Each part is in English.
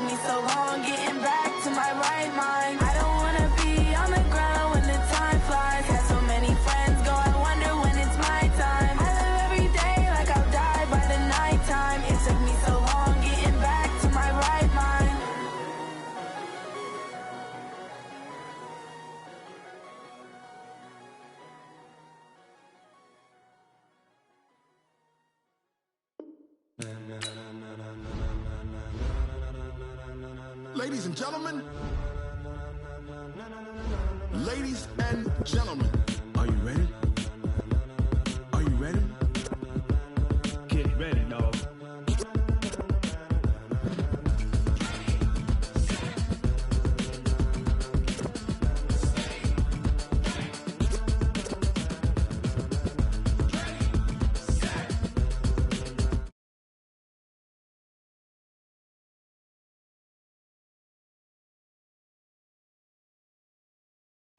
me so long getting back to my right mind. I don't wanna be on the ground when the time flies. Had so many friends go, I wonder when it's my time. I live every day like I'll die by the nighttime. It took me so long getting back to my right mind. Ladies and gentlemen, ladies and gentlemen, are you ready? Are you ready? Get ready, dog.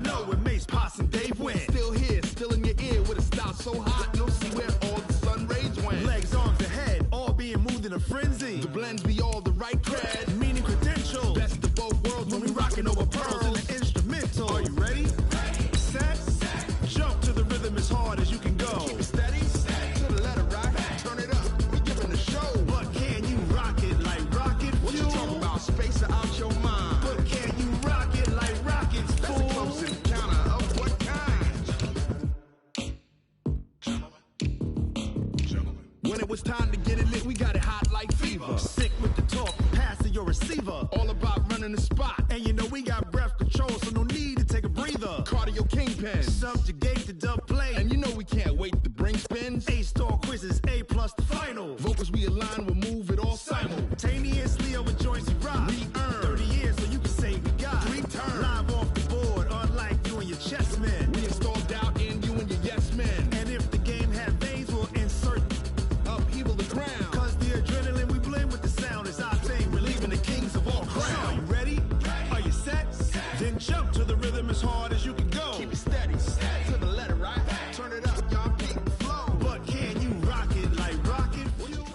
No, with Mace, Pops, and Dave Wynn. Still here, still in your ear with a style so hot, you'll see where all the sun rays went. Legs, arms, and head, all being moved in a frenzy. The blends be all the right cred, meaning credentials. Best of both worlds when we rockin' over pearls in the instrumental. Are you ready? Set, jump to the rhythm as hard as you can go. Keep it steady, to the letter right, turn it up, we giving the show. But can you rock it like rocket fuel? What you talking about, space out your mind? But can you rock it like rockets, fool? That's a close encounter of what kind? Gentlemen. When it was time to get it lit, we got it hot like fever. Sick with the talk, pass to your receiver. All about running the spot. And you know we got breath control, so no need to take a breather. Cardio kingpin, subjugate the dub play. And you know we can't wait to bring spins. A-star quizzes, A+ the final. Vocals we align, we'll move it all simultaneously over joints we rock. We earn 30 years, so you can say we got 3 turns. Live off the board, unlike you and your chess men. We installed doubt in you and your yes men. And if the game had veins, we'll insert upheaval the crown. Cause the adrenaline we blend with the sound is our thing. Relieving the kings of all crowns. Are you ready? Are you set? Then jump to the rhythm as hard as you can go. Keep it steady, to the letter right. Turn it up, y'all beat the flow. But can you rock it like rocket fuel?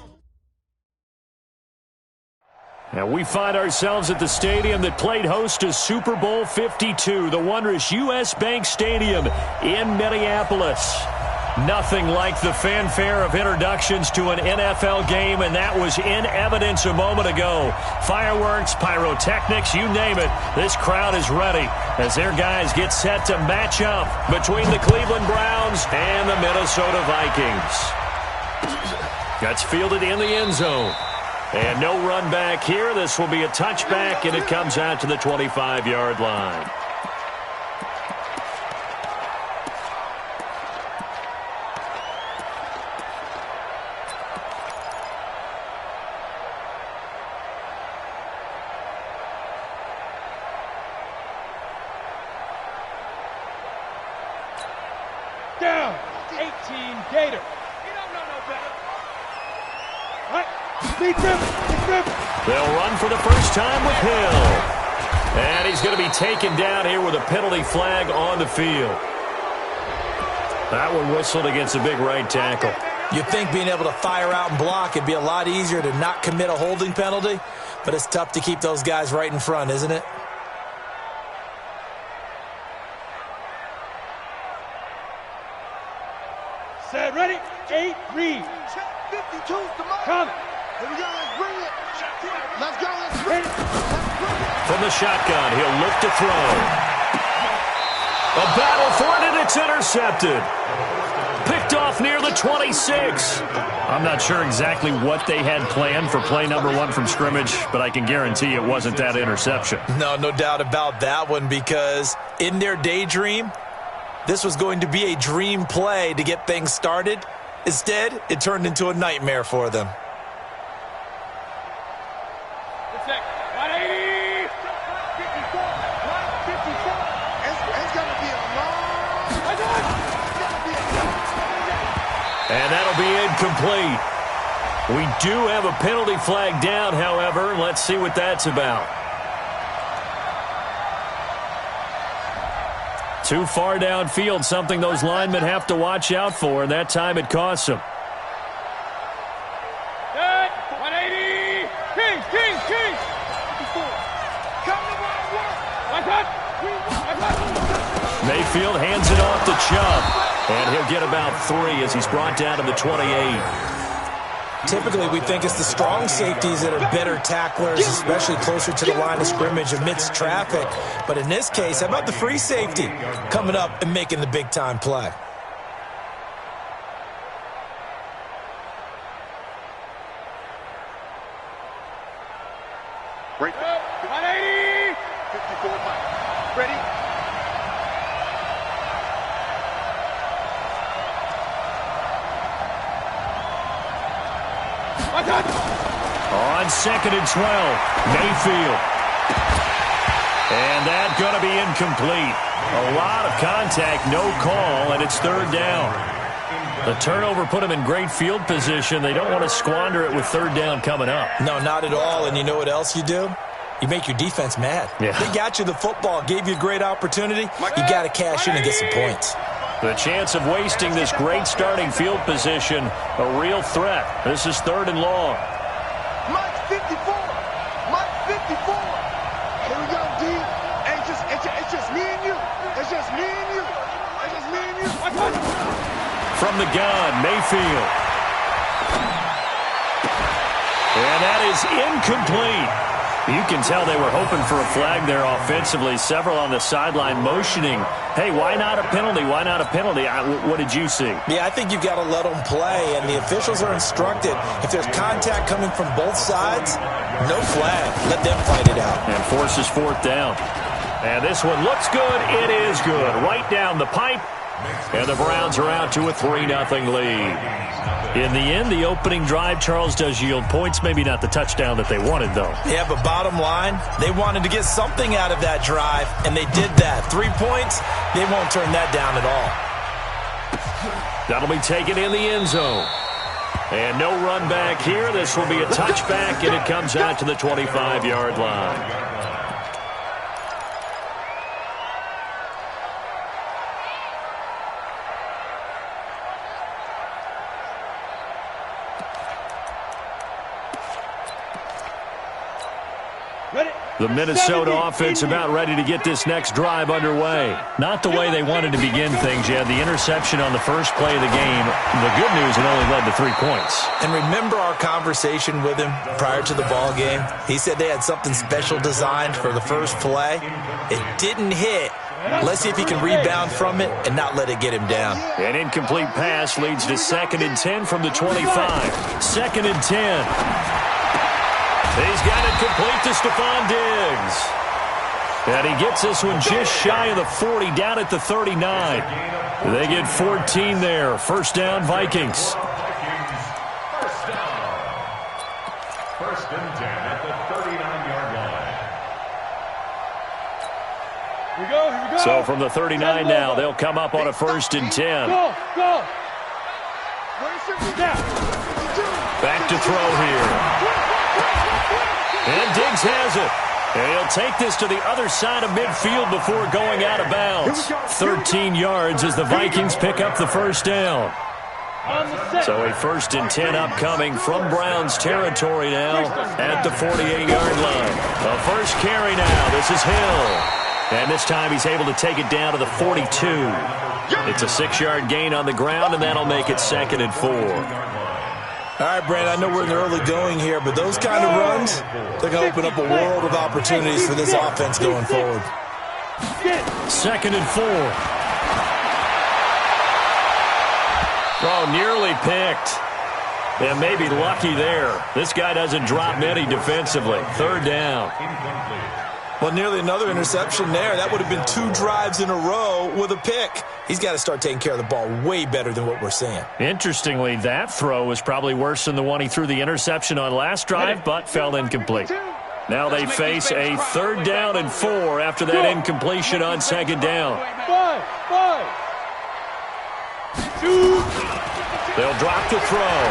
And we find ourselves at the stadium that played host to Super Bowl 52, the wondrous U.S. Bank Stadium in Minneapolis. Nothing like the fanfare of introductions to an NFL game, and that was in evidence a moment ago. Fireworks, pyrotechnics, you name it. This crowd is ready as their guys get set to match up between the Cleveland Browns and the Minnesota Vikings. That's fielded in the end zone. And no run back here. This will be a touchback, and it comes out to the 25-yard line. Down, 18 Gator. You don't know no better. Right, beat them. They'll run for the first time with Hill. And he's going to be taken down here with a penalty flag on the field. That one whistled against a big right tackle. You'd think being able to fire out and block it'd be a lot easier to not commit a holding penalty, but it's tough to keep those guys right in front, isn't it? Set, ready, 8, read. 52's the mark. Come. Here we go, let's bring it. Let's go, let's bring it. From the shotgun, he'll look to throw. A battle for it, and it's intercepted. Picked off near the 26. I'm not sure exactly what they had planned for play number 1 from scrimmage, but I can guarantee it wasn't that interception. No doubt about that one, because in their daydream, this was going to be a dream play to get things started. Instead, it turned into a nightmare for them. And that'll be incomplete. We do have a penalty flag down, however. Let's see what that's about. Too far downfield, something those linemen have to watch out for, and that time it costs them. 180. Kings. Mayfield hands it off to Chubb, and he'll get about 3 as he's brought down to the 28. Typically, we think it's the strong safeties that are better tacklers, especially closer to the line of scrimmage amidst traffic. But in this case, how about the free safety coming up and making the big-time play? Break. 180. 54 miles. Ready? On 2nd and 12, Mayfield. And that's going to be incomplete. A lot of contact, no call, and it's 3rd down. The turnover put them in great field position. They don't want to squander it with 3rd down coming up. No, not at all. And you know what else you do? You make your defense mad. Yeah. They got you the football, gave you a great opportunity. You got to cash in and get some points. The chance of wasting this great starting field position, a real threat. This is 3rd and long. Mike 54. Mike 54. Here we go, D. Hey, it's just me and you. It's just me and you. It's just me and you. From the gun, Mayfield. And that is incomplete. You can tell they were hoping for a flag there offensively. Several on the sideline motioning, hey, why not a penalty? Why not a penalty? What did you see? Yeah, I think you've got to let them play, and the officials are instructed. If there's contact coming from both sides, no flag. Let them fight it out. And forces 4th down. And this one looks good. It is good. Right down the pipe. And the Browns are out to a 3-0 lead. In the end, the opening drive, Charles, does yield points. Maybe not the touchdown that they wanted, though. Yeah, but bottom line, they wanted to get something out of that drive, and they did that. 3 points, they won't turn that down at all. That'll be taken in the end zone. And no run back here. This will be a touchback, and it comes out to the 25-yard line. The Minnesota offense about ready to get this next drive underway. Not the way they wanted to begin things yet. The interception on the first play of the game. The good news, it only led to 3 points. And remember our conversation with him prior to the ball game? He said they had something special designed for the first play. It didn't hit. Let's see if he can rebound from it and not let it get him down. An incomplete pass leads to 2nd and 10 from the 25. 2nd and 10. He's got it complete to Stephon Diggs. And he gets this one just shy of the 40, down at the 39. They get 14 there. 1st down, Vikings. First and 10 at the 39-yard line. Here we go. So from the 39 now, they'll come up on a 1st and 10. Go. Back to throw here. And Diggs has it. And he'll take this to the other side of midfield before going out of bounds. 13 yards as the Vikings pick up the 1st down. So a 1st and 10 upcoming from Browns territory now at the 48-yard line. The first carry now. This is Hill. And this time he's able to take it down to the 42. It's a 6-yard gain on the ground, and that'll make it 2nd and 4. All right, Brandon, I know we're in the early going here, but those kind of runs, they're going to open up a world of opportunities for this offense going forward. 2nd and 4. Oh, nearly picked. And maybe lucky there. This guy doesn't drop many defensively. 3rd down. Well, nearly another interception there. That would have been 2 drives in a row with a pick. He's got to start taking care of the ball way better than what we're seeing. Interestingly, that throw was probably worse than the one he threw the interception on last drive, but fell incomplete. Now they face a 3rd down and 4 after that incompletion on 2nd down. 5. 2. They'll drop the throw.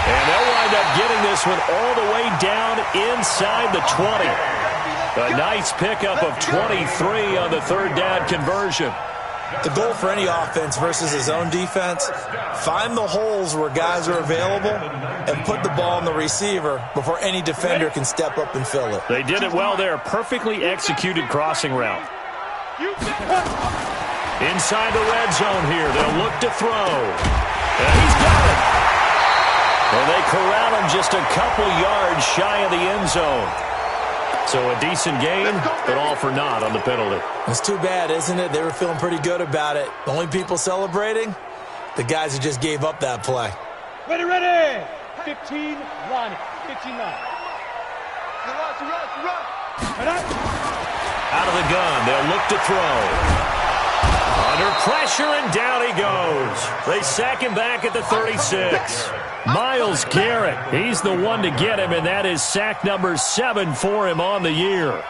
And they'll wind up getting this one all the way down inside the 20. A nice pickup of 23 on the 3rd down conversion. The goal for any offense versus his own defense, find the holes where guys are available and put the ball in the receiver before any defender can step up and fill it. They did it well there. Perfectly executed crossing route. Inside the red zone here. They'll look to throw. And he's got it. Well, they corral him just a couple yards shy of the end zone. So a decent gain, but all for naught on the penalty. It's too bad, isn't it? They were feeling pretty good about it. The only people celebrating, the guys who just gave up that play. Ready, ready. 15, line. 15, line. Out of the gun, they'll look to throw. Under pressure, and down he goes. They sack him back at the 36. Myles Garrett, he's the one to get him, and that is sack number 7 for him on the year.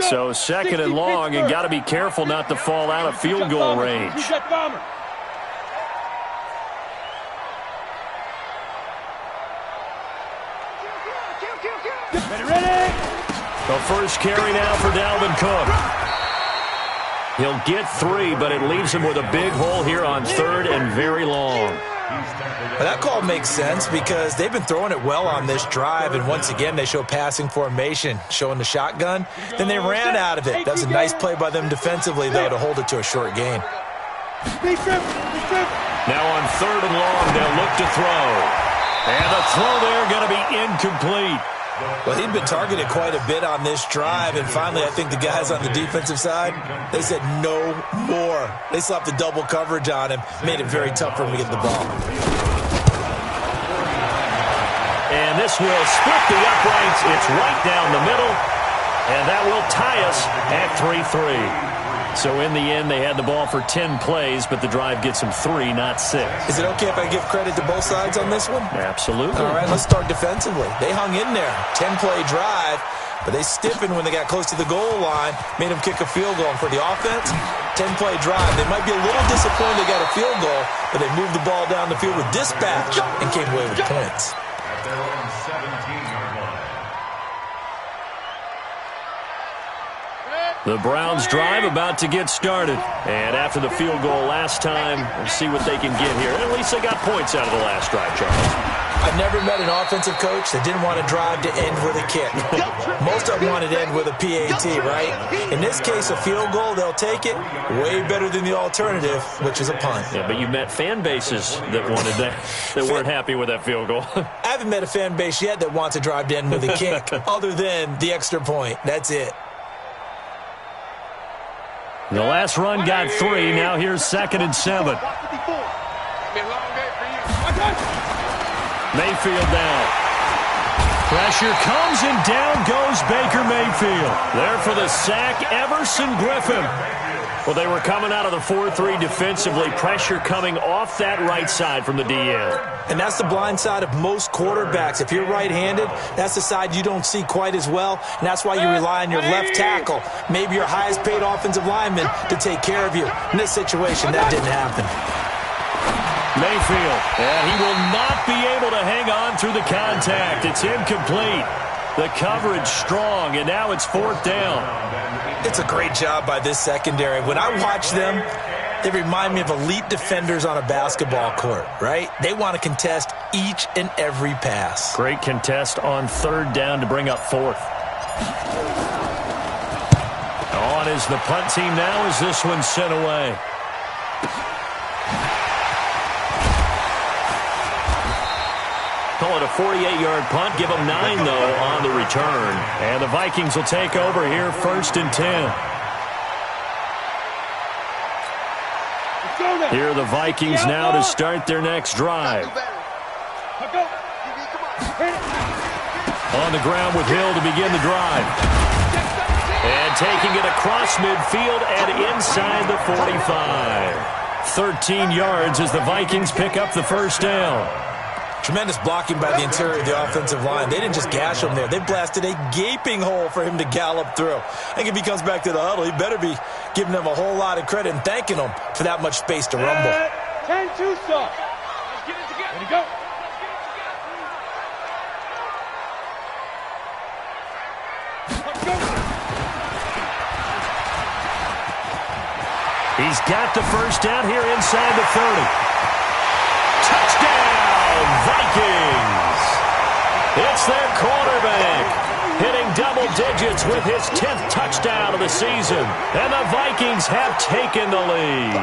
So second and long, and got to be careful not to fall out of field goal range. Ready. The first carry now for Dalvin Cook. He'll get 3, but it leaves him with a big hole here on 3rd and very long. Well, that call makes sense because they've been throwing it well on this drive, and once again they show passing formation, showing the shotgun. Then they ran out of it. That's a nice play by them defensively, though, to hold it to a short gain. Now on 3rd and long, they'll look to throw. And the throw there going to be incomplete. Well, he'd been targeted quite a bit on this drive, and finally I think the guys on the defensive side, they said no more. They slapped the double coverage on him, made it very tough for him to get the ball. And this will split the uprights. It's right down the middle, and that will tie us at 3-3. So in the end, they had the ball for 10 plays, but the drive gets them 3, not 6. Is it okay if I give credit to both sides on this one? Absolutely. All right, let's start defensively. They hung in there. 10-play drive, but they stiffened when they got close to the goal line, made them kick a field goal. And for the offense, 10-play drive. They might be a little disappointed they got a field goal, but they moved the ball down the field with dispatch and came away with points. At their own 17-yard line. The Browns drive about to get started. And after the field goal last time, we'll see what they can get here. And at least they got points out of the last drive, Charles. I've never met an offensive coach that didn't want to drive to end with a kick. Most of them wanted to end with a PAT, right? In this case, a field goal, they'll take it. Way better than the alternative, which is a punt. Yeah, but you met fan bases that wanted that, that weren't happy with that field goal. I haven't met a fan base yet that wants to drive to end with a kick, other than the extra point. That's it. The last run got 3. Now here's 2nd and 7. Mayfield down. Pressure comes, and down goes Baker Mayfield. There for the sack, Everson Griffin. Well, they were coming out of the 4-3 defensively. Pressure coming off that right side from the DN. And that's the blind side of most quarterbacks. If you're right-handed, that's the side you don't see quite as well, and that's why you rely on your left tackle, maybe your highest-paid offensive lineman, to take care of you. In this situation, that didn't happen. Mayfield, and he will not be able to hang on through the contact. It's incomplete. The coverage strong, and now it's 4th down. It's a great job by this secondary. When I watch them, they remind me of elite defenders on a basketball court, right? They want to contest each and every pass. Great contest on 3rd down to bring up 4th. On is the punt team now as this one's sent away. Call it a 48-yard punt. Give them 9, though, on the return. And the Vikings will take over here 1st and 10. Here are the Vikings now to start their next drive. On the ground with Hill to begin the drive. And taking it across midfield and inside the 45. 13 yards as the Vikings pick up the 1st down. Tremendous blocking by the interior of the offensive line. They didn't just gash him there. They blasted a gaping hole for him to gallop through. I think if he comes back to the huddle, he better be giving them a whole lot of credit and thanking them for that much space to rumble. 10-2 stop. Let's get it together. Ready, go. He's got the first down here inside the 30. Touchdown, Vikings! It's their quarterback, hitting double digits with his 10th touchdown of the season. And the Vikings have taken the lead.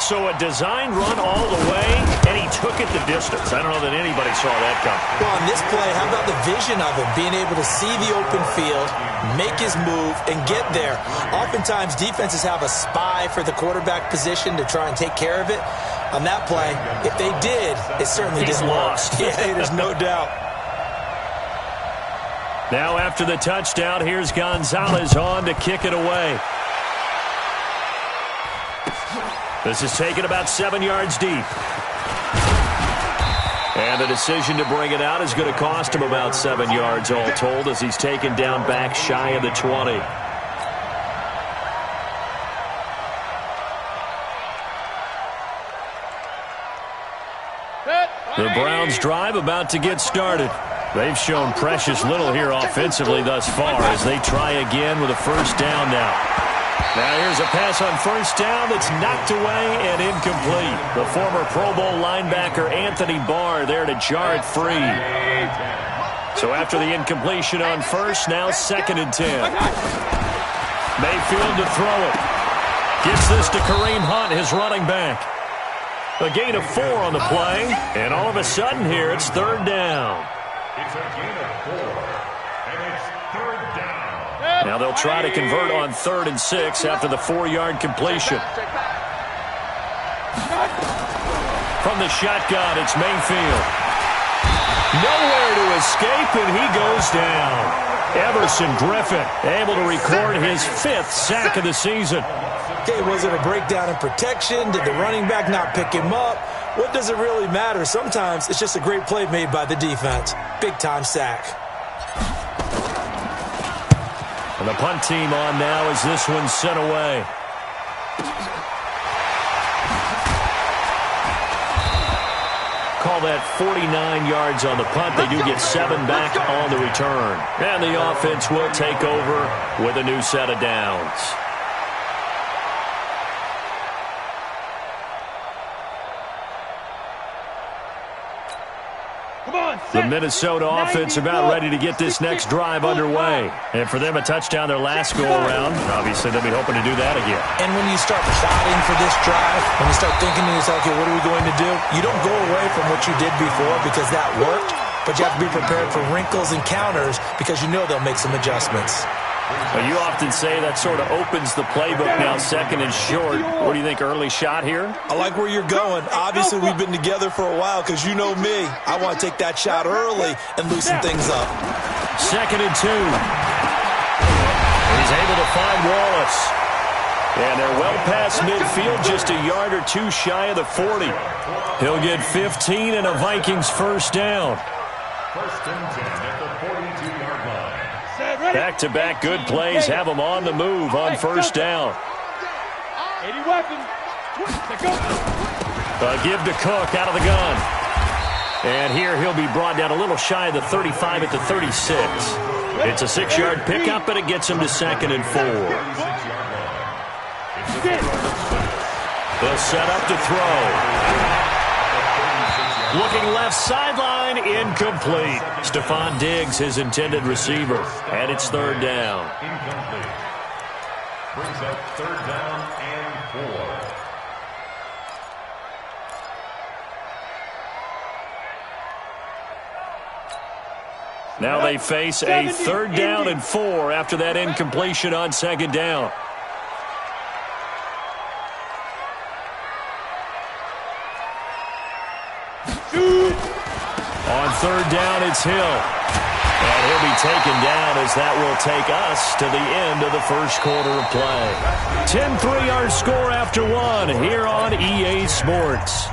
So a design run all the way, and he took it the distance. I don't know that anybody saw that coming. Well, on this play, how about the vision of him, being able to see the open field, make his move, and get there. Oftentimes, defenses have a spy for the quarterback position to try and take care of it. On that play, if they did, it certainly didn't work. Yeah, there's no doubt. Now after the touchdown, here's Gonzalez on to kick it away. This is taken about 7 yards deep. And the decision to bring it out is going to cost him about 7 yards all told as he's taken down back shy of the 20. The Browns drive about to get started. They've shown precious little here offensively thus far as they try again with a first down now. Now here's a pass on first down that's knocked away and incomplete. The former Pro Bowl linebacker Anthony Barr there to jar it free. So after the incompletion on first, now 2nd and 10. Mayfield to throw it. Gets this to Kareem Hunt, his running back. A gain of 4 on the play, and all of a sudden here it's 3rd down. It's a gain of 4, and it's 3rd down. Now they'll try to convert on 3rd and 6 after the 4-yard completion. From the shotgun, it's Mayfield. Nowhere to escape, and he goes down. Everson Griffin able to record his 5th sack of the season. Okay, was it a breakdown in protection? Did the running back not pick him up? What does it really matter? Sometimes it's just a great play made by the defense. Big-time sack. And the punt team on now as this one's sent away. Call that 49 yards on the punt. They do get 7 back on the return. And the offense will take over with a new set of downs. The Minnesota offense about ready to get this next drive underway. And for them, a touchdown their last go-around. Obviously, they'll be hoping to do that again. And when you start plotting for this drive, when you start thinking to yourself, okay, what are we going to do? You don't go away from what you did before because that worked, but you have to be prepared for wrinkles and counters because you know they'll make some adjustments. Well, you often say that sort of opens the playbook now, 2nd and short. What do you think, early shot here? I like where you're going. Obviously, we've been together for a while because you know me. I want to take that shot early and loosen things up. 2nd and 2. He's able to find Wallace. And they're well past midfield, just a yard or 2 shy of the 40. He'll get 15 and a Vikings first down. 1st and 10 at the 42-yard line. Back-to-back good plays have them on the move on first down. 80 weapons. A give to Cook out of the gun. And here he'll be brought down a little shy of the 35 at the 36. It's a 6-yard pickup, but it gets him to 2nd and 4. They'll set up to throw. Looking left sideline, incomplete. Stephon Diggs, his intended receiver. And it's 3rd down. Incomplete. Brings up 3rd down and 4. Now they face a 3rd down and 4 after that incompletion on 2nd down. On 3rd down, it's Hill. And he'll be taken down as that will take us to the end of the first quarter of play. 10-3 our score after 1 here on EA Sports.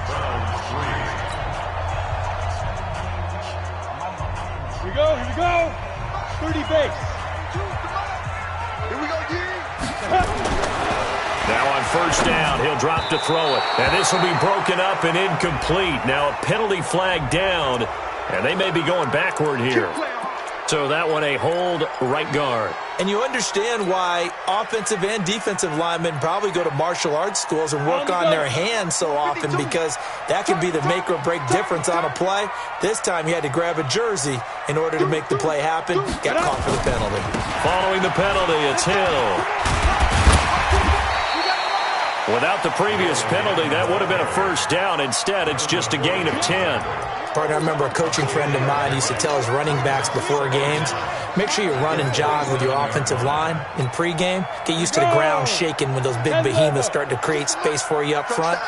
Here we go. 30 base. Here we go, Now on first down, he'll drop to throw it. And this will be broken up and incomplete. Now a penalty flag down, and they may be going backward here. So that one a hold right guard. And you understand why offensive and defensive linemen probably go to martial arts schools and work on their hands so often, because that can be the make or break difference on a play. This time he had to grab a jersey in order to make the play happen. Got caught for the penalty. Following the penalty, it's Hill. Without the previous penalty, that would have been a first down. Instead, it's just a gain of 10. Partner, I remember a coaching friend of mine used to tell his running backs before games, make sure you run and jog with your offensive line in pregame. Get used to the ground shaking when those big behemoths start to create space for you up front.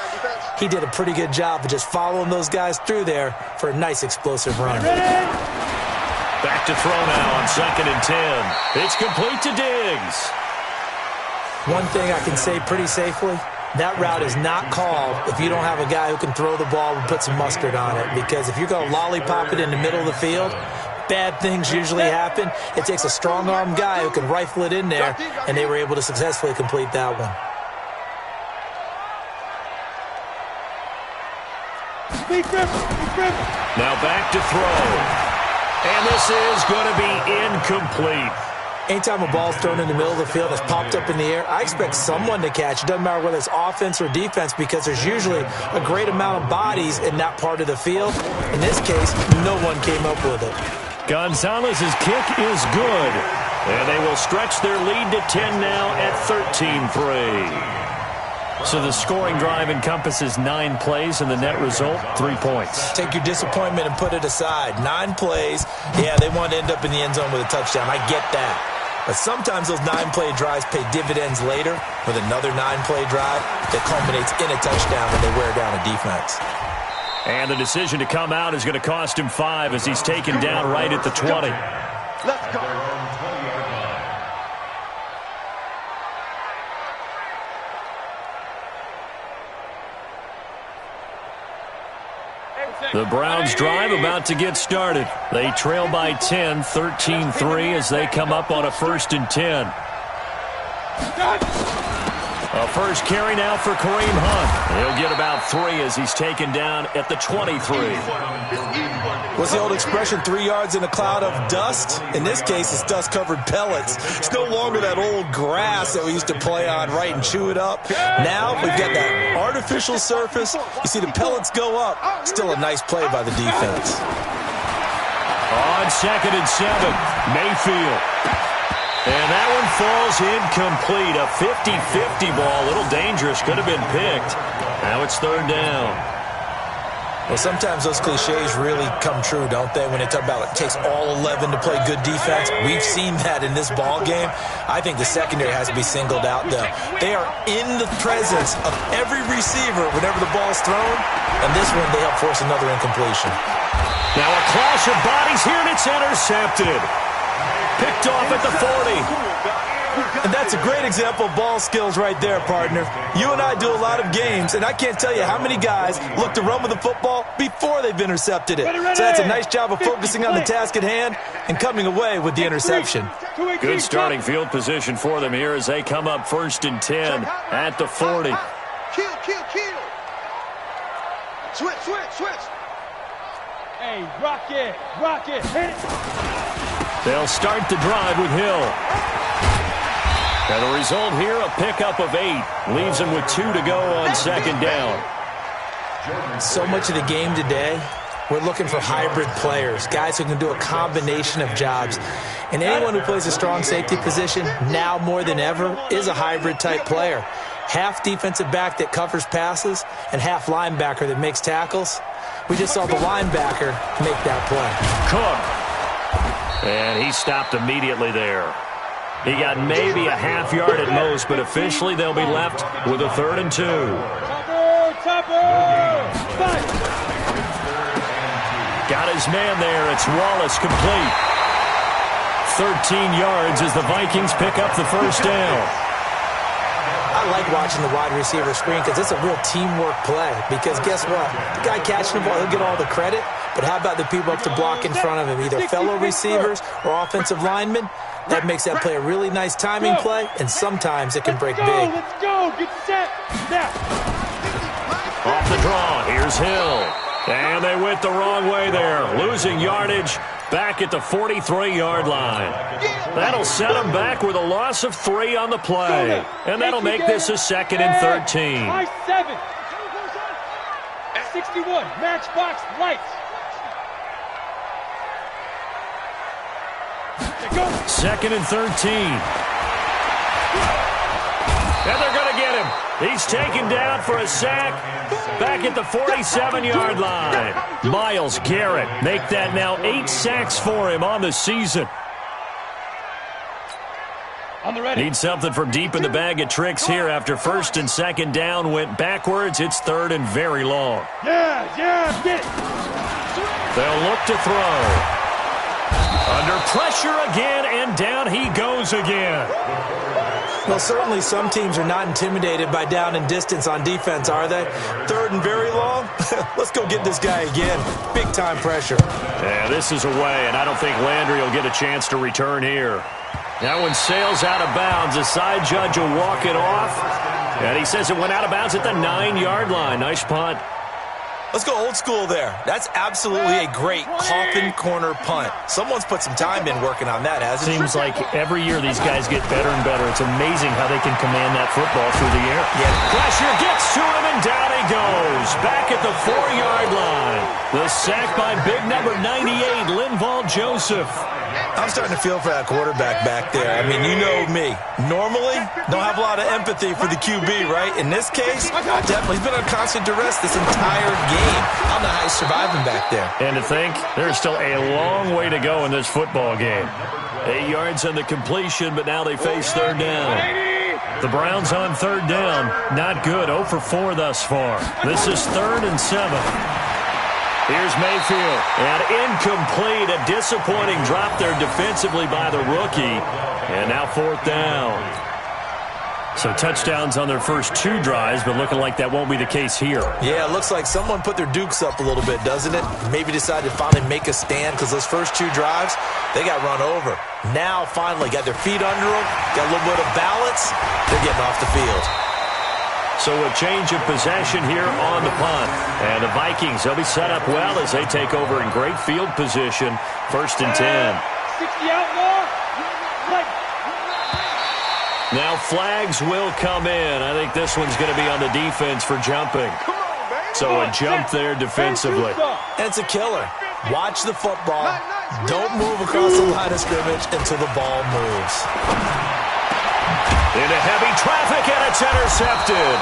He did a pretty good job of just following those guys through there for a nice explosive run. Back to throw now on 2nd and 10. It's complete to Diggs. One thing I can say pretty safely, that route is not called if you don't have a guy who can throw the ball and put some mustard on it. Because if you're going to lollipop it in the middle of the field, bad things usually happen. It takes a strong-arm guy who can rifle it in there, and they were able to successfully complete that one. Now back to throw. And this is going to be incomplete. Anytime a ball's thrown in the middle of the field that's popped up in the air, I expect someone to catch. It doesn't matter whether it's offense or defense, because there's usually a great amount of bodies in that part of the field. In this case, no one came up with it. Gonzalez's kick is good. And they will stretch their lead to 10 now at 13-3. So the scoring drive encompasses 9 plays, and the net result, 3 points. Take your disappointment and put it aside. 9 plays. Yeah, they want to end up in the end zone with a touchdown. I get that. But sometimes those 9-play drives pay dividends later with another 9-play drive that culminates in a touchdown when they wear down a defense. And the decision to come out is going to cost him 5 as he's taken down right at the 20. Let's go. The Browns drive about to get started. They trail by 10, 13-3 as they come up on a 1st and 10. A first carry now for Kareem Hunt. He'll get about 3 as he's taken down at the 23. What's the old expression, 3 yards in a cloud of dust? In this case, it's dust-covered pellets. It's no longer that old grass that we used to play on, right, and chew it up. Now we've got that artificial surface. You see the pellets go up. Still a nice play by the defense. On 2nd and 7, Mayfield. And that one falls incomplete. A 50-50 ball. A little dangerous. Could have been picked. Now it's 3rd down. Well, sometimes those cliches really come true, don't they? When they talk about it takes all 11 to play good defense. We've seen that in this ball game. I think the secondary has to be singled out, though. They are in the presence of every receiver whenever the ball's thrown. And this one, they help force another incompletion. Now a clash of bodies here, and it's intercepted. Picked off at the 40. And that's a great example of ball skills right there, partner. You and I do a lot of games, and I can't tell you how many guys look to run with the football before they've intercepted it. So that's a nice job of focusing on the task at hand and coming away with the interception. Good starting field position for them here as they come up 1st and 10 at the 40. Kill. Switch. Hey, rock it, hit it. They'll start the drive with Hill. And the result here, a pickup of 8. Leaves them with 2 to go on 2nd down. So much of the game today, we're looking for hybrid players, guys who can do a combination of jobs. And anyone who plays a strong safety position, now more than ever, is a hybrid-type player. Half defensive back that covers passes and half linebacker that makes tackles. We just saw the linebacker make that play. Cook. And he stopped immediately there. He got maybe a half yard at most, but officially they'll be left with a 3rd and 2. Got his man there. It's Wallace complete. 13 yards as the Vikings pick up the 1st down. I like watching the wide receiver screen because it's a real teamwork play. Because guess what? The guy catching the ball, he'll get all the credit. But how about the people up to block in front of him, either fellow receivers or offensive linemen? That makes that play a really nice timing play, and sometimes it can break big. Let's go. Get set. Now. Off the draw. Here's Hill. And they went the wrong way there. Losing yardage back at the 43-yard line. That'll set them back with a loss of 3 on the play. And that'll make this a 2nd and 13. 5-7. 61, matchbox lights. 2nd and 13. And they're going to get him. He's taken down for a sack back at the 47-yard line. Myles Garrett make that now 8 sacks for him on the season. Need something from deep in the bag of tricks here after 1st and 2nd down went backwards. It's 3rd and very long. Yeah, get it. They'll look to throw. Under pressure again, and down he goes again. Well, certainly some teams are not intimidated by down and distance on defense, are they? 3rd and very long? Let's go get this guy again. Big-time pressure. Yeah, this is away, and I don't think Landry will get a chance to return here. That one sails out of bounds. The side judge will walk it off. And he says it went out of bounds at the 9-yard line. Nice punt. Let's go old school there. That's absolutely a great coffin corner punt. Someone's put some time in working on that, hasn't it? Seems like every year these guys get better and better. It's amazing how they can command that football through the air. Yeah. Pressure gets to him, and down he goes. Back at the 4-yard line. The sack by big number 98, Linval Joseph. I'm starting to feel for that quarterback back there. I mean, you know me. Normally, don't have a lot of empathy for the QB, right? In this case, definitely. He's been on constant duress this entire game. I don't know how he's surviving back there. And to think, there's still a long way to go in this football game. 8 yards on the completion, but now they face 3rd down. The Browns on 3rd down. Not good. 0 for 4 thus far. This is 3rd and 7. Here's Mayfield, and incomplete. A disappointing drop there defensively by the rookie. And now 4th down. So touchdowns on their first 2 drives, but looking like that won't be the case here. Yeah, it looks like someone put their dukes up a little bit, doesn't it? Maybe decided to finally make a stand because those first 2 drives, they got run over. Now, finally, got their feet under them, got a little bit of balance. They're getting off the field. So a change of possession here on the punt. And the Vikings, they'll be set up well as they take over in great field position. 1st and 10. 60 out more. Now flags will come in. I think this one's going to be on the defense for jumping. So a jump there defensively. And it's a killer. Watch the football. Don't move across the line of scrimmage until the ball moves. Into heavy traffic, and it's intercepted.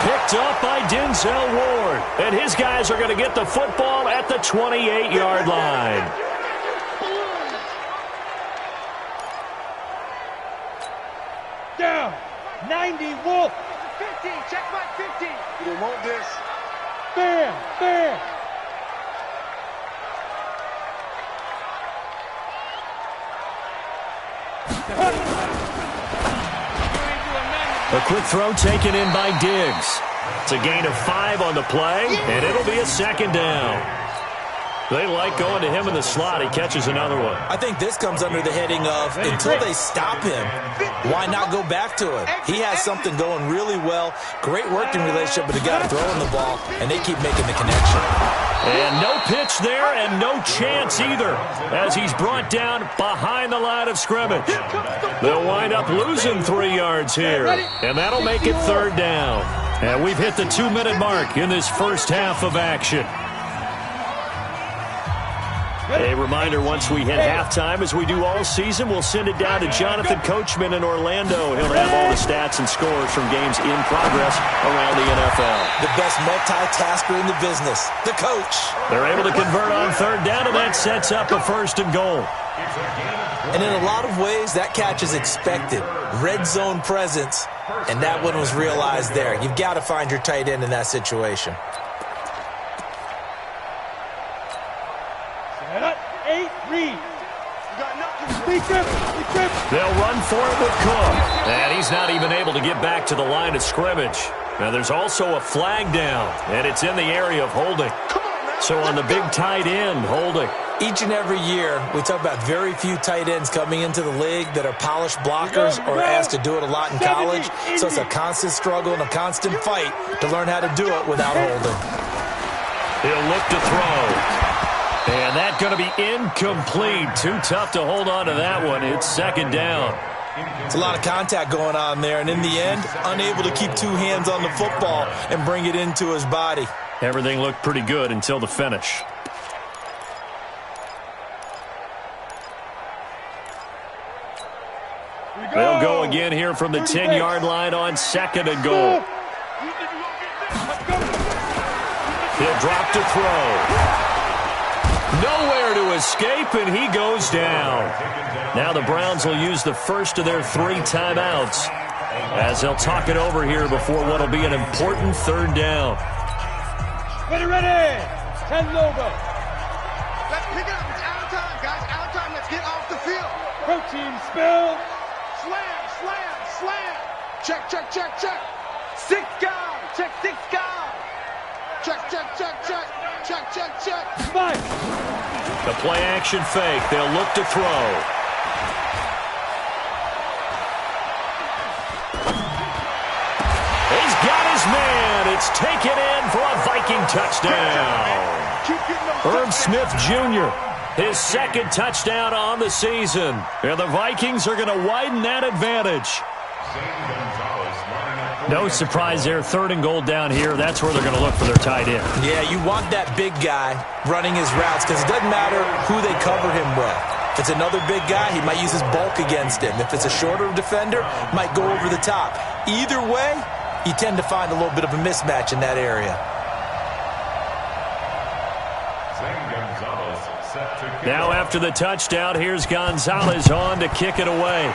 Picked up by Denzel Ward. And his guys are going to get the football at the 28-yard line. Down. 90 Wolf. 50. Check my 50. You want this? Bam. A quick throw taken in by Diggs. It's a gain of 5 on the play, and it'll be a 2nd down. They like going to him in the slot. He catches another one. I think this comes under the heading of until they stop him, why not go back to him? He has something going really well. Great working relationship with the guy throwing the ball, and they keep making the connection. And no pitch there and no chance either as he's brought down behind the line of scrimmage. They'll wind up losing 3 yards here, and that'll make it 3rd down. And we've hit the 2-minute mark in this first half of action. A reminder, once we hit halftime, as we do all season, we'll send it down to Jonathan Coachman in Orlando. He'll have all the stats and scores from games in progress around the NFL. The best multitasker in the business, the coach. They're able to convert on 3rd down, and that sets up a 1st and goal. And in a lot of ways, that catch is expected. Red zone presence, and that one was realized there. You've got to find your tight end in that situation. 8 read. They'll run for it with Cook. And he's not even able to get back to the line of scrimmage. Now there's also a flag down, and it's in the area of holding. So on the big tight end, holding. Each and every year, we talk about very few tight ends coming into the league that are polished blockers or asked to do it a lot in college. So it's a constant struggle and a constant fight to learn how to do it without holding. He'll look to throw. And that going to be incomplete. Too tough to hold on to that one. It's second down. It's a lot of contact going on there, and in the end, unable to keep two hands on the football and bring it into his body. Everything looked pretty good until the finish. They'll go again here from the 10-yard line on second and goal. He'll drop to throw. Nowhere to escape, and he goes down. Now the Browns will use the first of their 3 timeouts as they'll talk it over here before what will be an important third down. Ready. 10 logo. Let's pick it up. It's out of time, guys. Out of time. Let's get off the field. Protein spill. Slam, slam, slam. Check, check, check, check. 6 guys. Check 6 guys. Check, check, check, check. Check, check, check. Spike. The play-action fake. They'll look to throw. He's got his man. It's taken in for a Viking touchdown. Herb Smith Jr., his second touchdown on the season. And the Vikings are going to widen that advantage. No surprise there, third and goal down here. That's where they're going to look for their tight end. Yeah, you want that big guy running his routes because it doesn't matter who they cover him with. If it's another big guy, he might use his bulk against him. If it's a shorter defender, might go over the top. Either way, you tend to find a little bit of a mismatch in that area. Now after the touchdown, here's Gonzalez on to kick it away.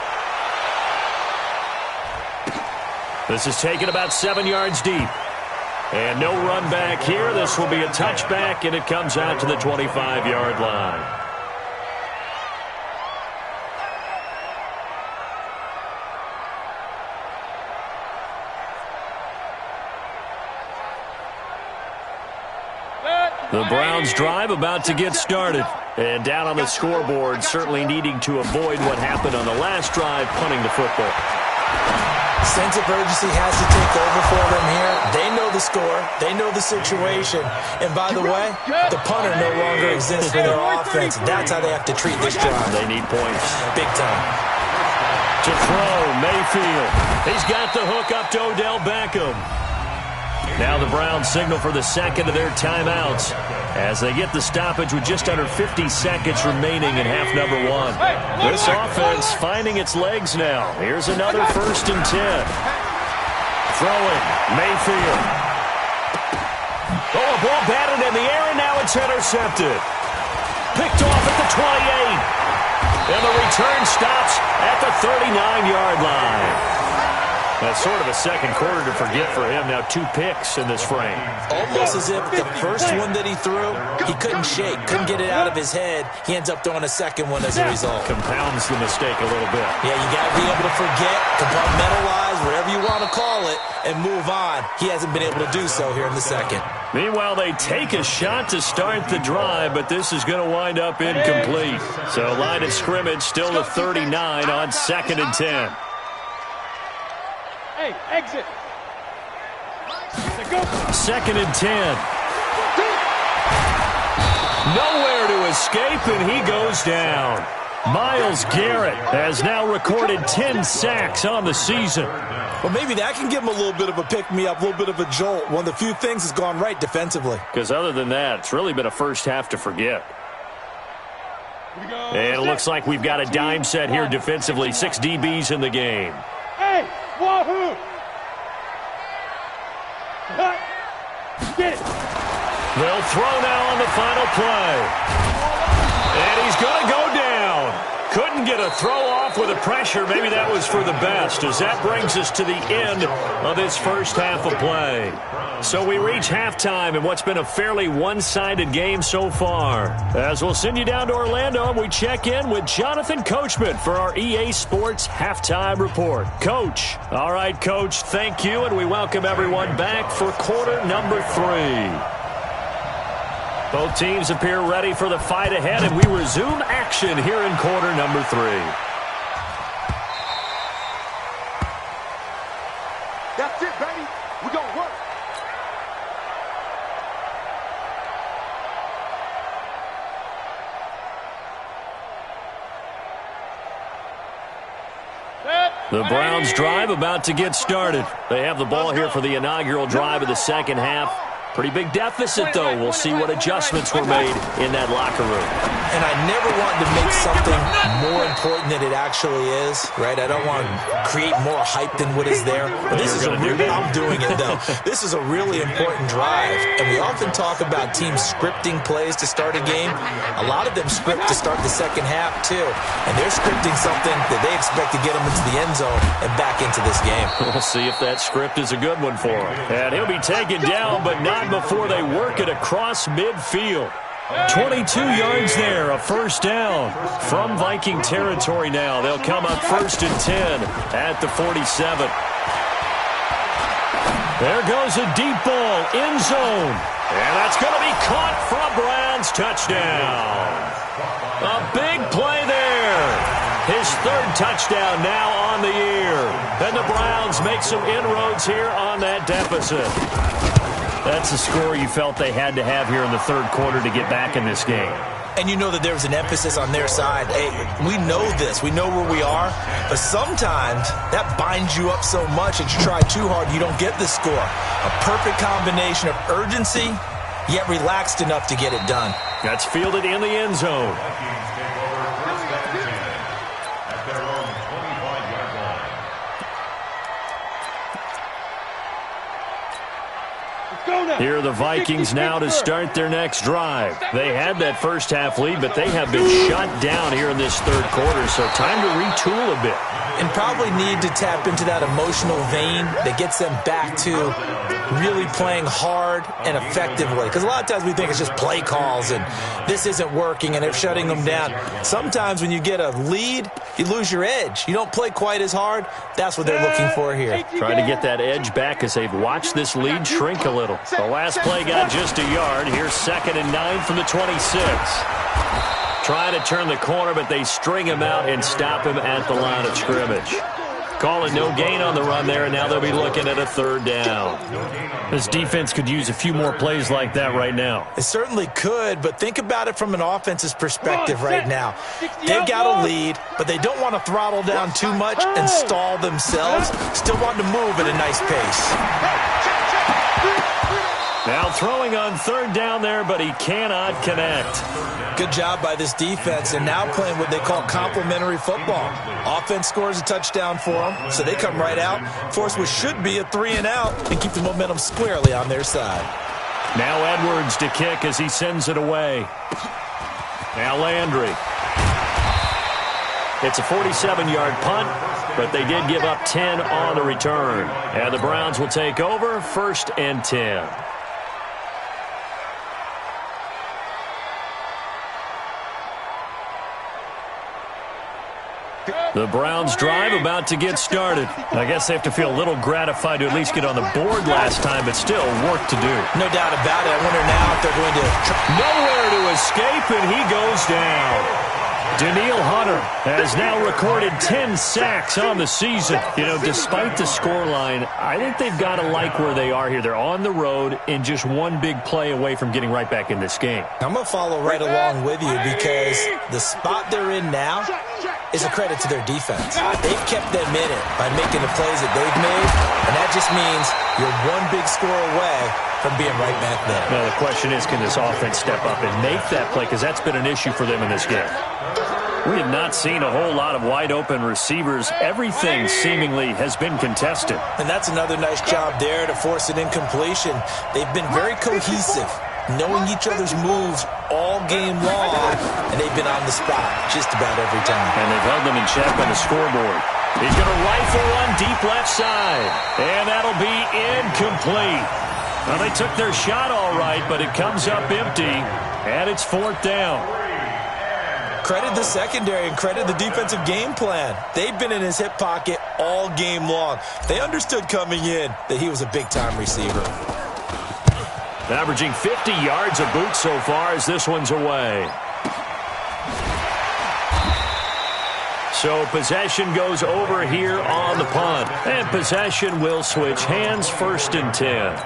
This is taken about 7 yards deep. And no run back here. This will be a touchback, and it comes out to the 25-yard line. The Browns drive about to get started. And down on the scoreboard, certainly needing to avoid what happened on the last drive, punting the football. Sense of urgency has to take over for them here. They know the score. They know the situation. And by the way, the punter no longer exists for their offense. That's how they have to treat this drive. They need points. Big time. To throw, Mayfield. He's got the hook up to Odell Beckham. Now the Browns signal for the second of their timeouts as they get the stoppage with just under 50 seconds remaining in half number 1. This offense finding its legs now. Here's another 1st and 10. Throwing, Mayfield. Oh, a ball batted in the air, and now it's intercepted. Picked off at the 28. And the return stops at the 39-yard line. That's sort of a second quarter to forget for him. Now 2 picks in this frame. Almost as if the first one that he threw, he couldn't shake, couldn't get it out of his head. He ends up throwing a second one as a result. Compounds the mistake a little bit. Yeah, you got to be able to forget, compartmentalize, whatever you want to call it, and move on. He hasn't been able to do so here in the second. Meanwhile, they take a shot to start the drive, but this is going to wind up incomplete. So line of scrimmage still the 39 on 2nd and 10. Hey, exit. 2nd and 10. Nowhere to escape, and he goes down. Myles Garrett has now recorded 10 sacks on the season. Well, maybe that can give him a little bit of a pick-me-up, a little bit of a jolt. One of the few things that's gone right defensively. Because other than that, it's really been a first half to forget. And it looks like we've got a dime set here defensively. 6 DBs in the game. Hey, wahoo! Get it! They'll throw now on the final play. And he's going to go down. Couldn't get a throw off with the pressure. Maybe that was for the best, as that brings us to the end of this first half of play. So we reach halftime in what's been a fairly one-sided game so far. As we'll send you down to Orlando, and we check in with Jonathan Coachman for our EA Sports Halftime Report. Coach. All right, Coach, thank you, and we welcome everyone back for quarter number 3. Both teams appear ready for the fight ahead, and we resume action here in quarter number 3. That's it, baby. We're going to work. The Browns drive about to get started. They have the ball here for the inaugural drive of the second half. Pretty big deficit, though. We'll see what adjustments were made in that locker room. And I never want to make something more important than it actually is, right? I don't want to create more hype than what is there. But this is I'm doing it, though. This is a really important drive. And we often talk about teams scripting plays to start a game. A lot of them script to start the second half, too. And they're scripting something that they expect to get them into the end zone and back into this game. We'll see if that script is a good one for him. And he'll be taken down, but not before they work it across midfield. 22 yards there, a first down from Viking territory now. They'll come up 1st and 10 at the 47. There goes a deep ball, end zone. And that's going to be caught for a Browns touchdown. A big play there. His 3rd touchdown now on the year. And the Browns make some inroads here on that deficit. That's a score you felt they had to have here in the 3rd quarter to get back in this game. And you know that there was an emphasis on their side. Hey, we know this. We know where we are. But sometimes that binds you up so much that you try too hard, you don't get the score. A perfect combination of urgency, yet relaxed enough to get it done. That's fielded in the end zone. Here are the Vikings now to start their next drive. They had that first half lead, but they have been shut down here in this 3rd quarter, so time to retool a bit. And probably need to tap into that emotional vein that gets them back to really playing hard and effectively. Because a lot of times we think it's just play calls and this isn't working and they're shutting them down. Sometimes when you get a lead, you lose your edge. You don't play quite as hard. That's what they're looking for here. Trying to get that edge back as they've watched this lead shrink a little. The last play got just a yard. Here's 2nd and 9 from the 26. Trying to turn the corner, but they string him out and stop him at the line of scrimmage. Calling no gain on the run there, and now they'll be looking at a 3rd down. This defense could use a few more plays like that right now. It certainly could, but think about it from an offense's perspective right now. They've got a lead, but they don't want to throttle down too much and stall themselves. Still want to move at a nice pace. Now throwing on 3rd down there, but he cannot connect. Good job by this defense, and now playing what they call complementary football. Offense scores a touchdown for them, so they come right out, force what should be a 3-and-out, and keep the momentum squarely on their side. Now Edwards to kick as he sends it away. Now Landry. It's a 47-yard punt, but they did give up 10 on the return. And the Browns will take over 1st and 10. The Browns drive about to get started. I guess they have to feel a little gratified to at least get on the board last time, but still work to do. No doubt about it. I wonder now if they're going to... Nowhere to escape, and he goes down. Danielle Hunter has now recorded 10 sacks on the season. You know, despite the scoreline, I think they've got to like where they are here. They're on the road and just one big play away from getting right back in this game. I'm going to follow right along with you because the spot they're in now is a credit to their defense. They've kept them in it by making the plays that they've made, and that just means you're one big score away from being right back there. Now, the question is, can this offense step up and make that play? Because that's been an issue for them in this game. We have not seen a whole lot of wide-open receivers. Everything seemingly has been contested. And that's another nice job there to force an incompletion. They've been very cohesive, knowing each other's moves all game long, and they've been on the spot just about every time. And they've held them in check on the scoreboard. He's going to rifle one deep left side, and that'll be incomplete. Well, they took their shot all right, but it comes up empty, and it's 4th down. Credit the secondary and credit the defensive game plan. They've been in his hip pocket all game long. They understood coming in that he was a big-time receiver. Averaging 50 yards a boot so far as this one's away. So possession goes over here on the punt. And possession will switch hands, 1st and 10.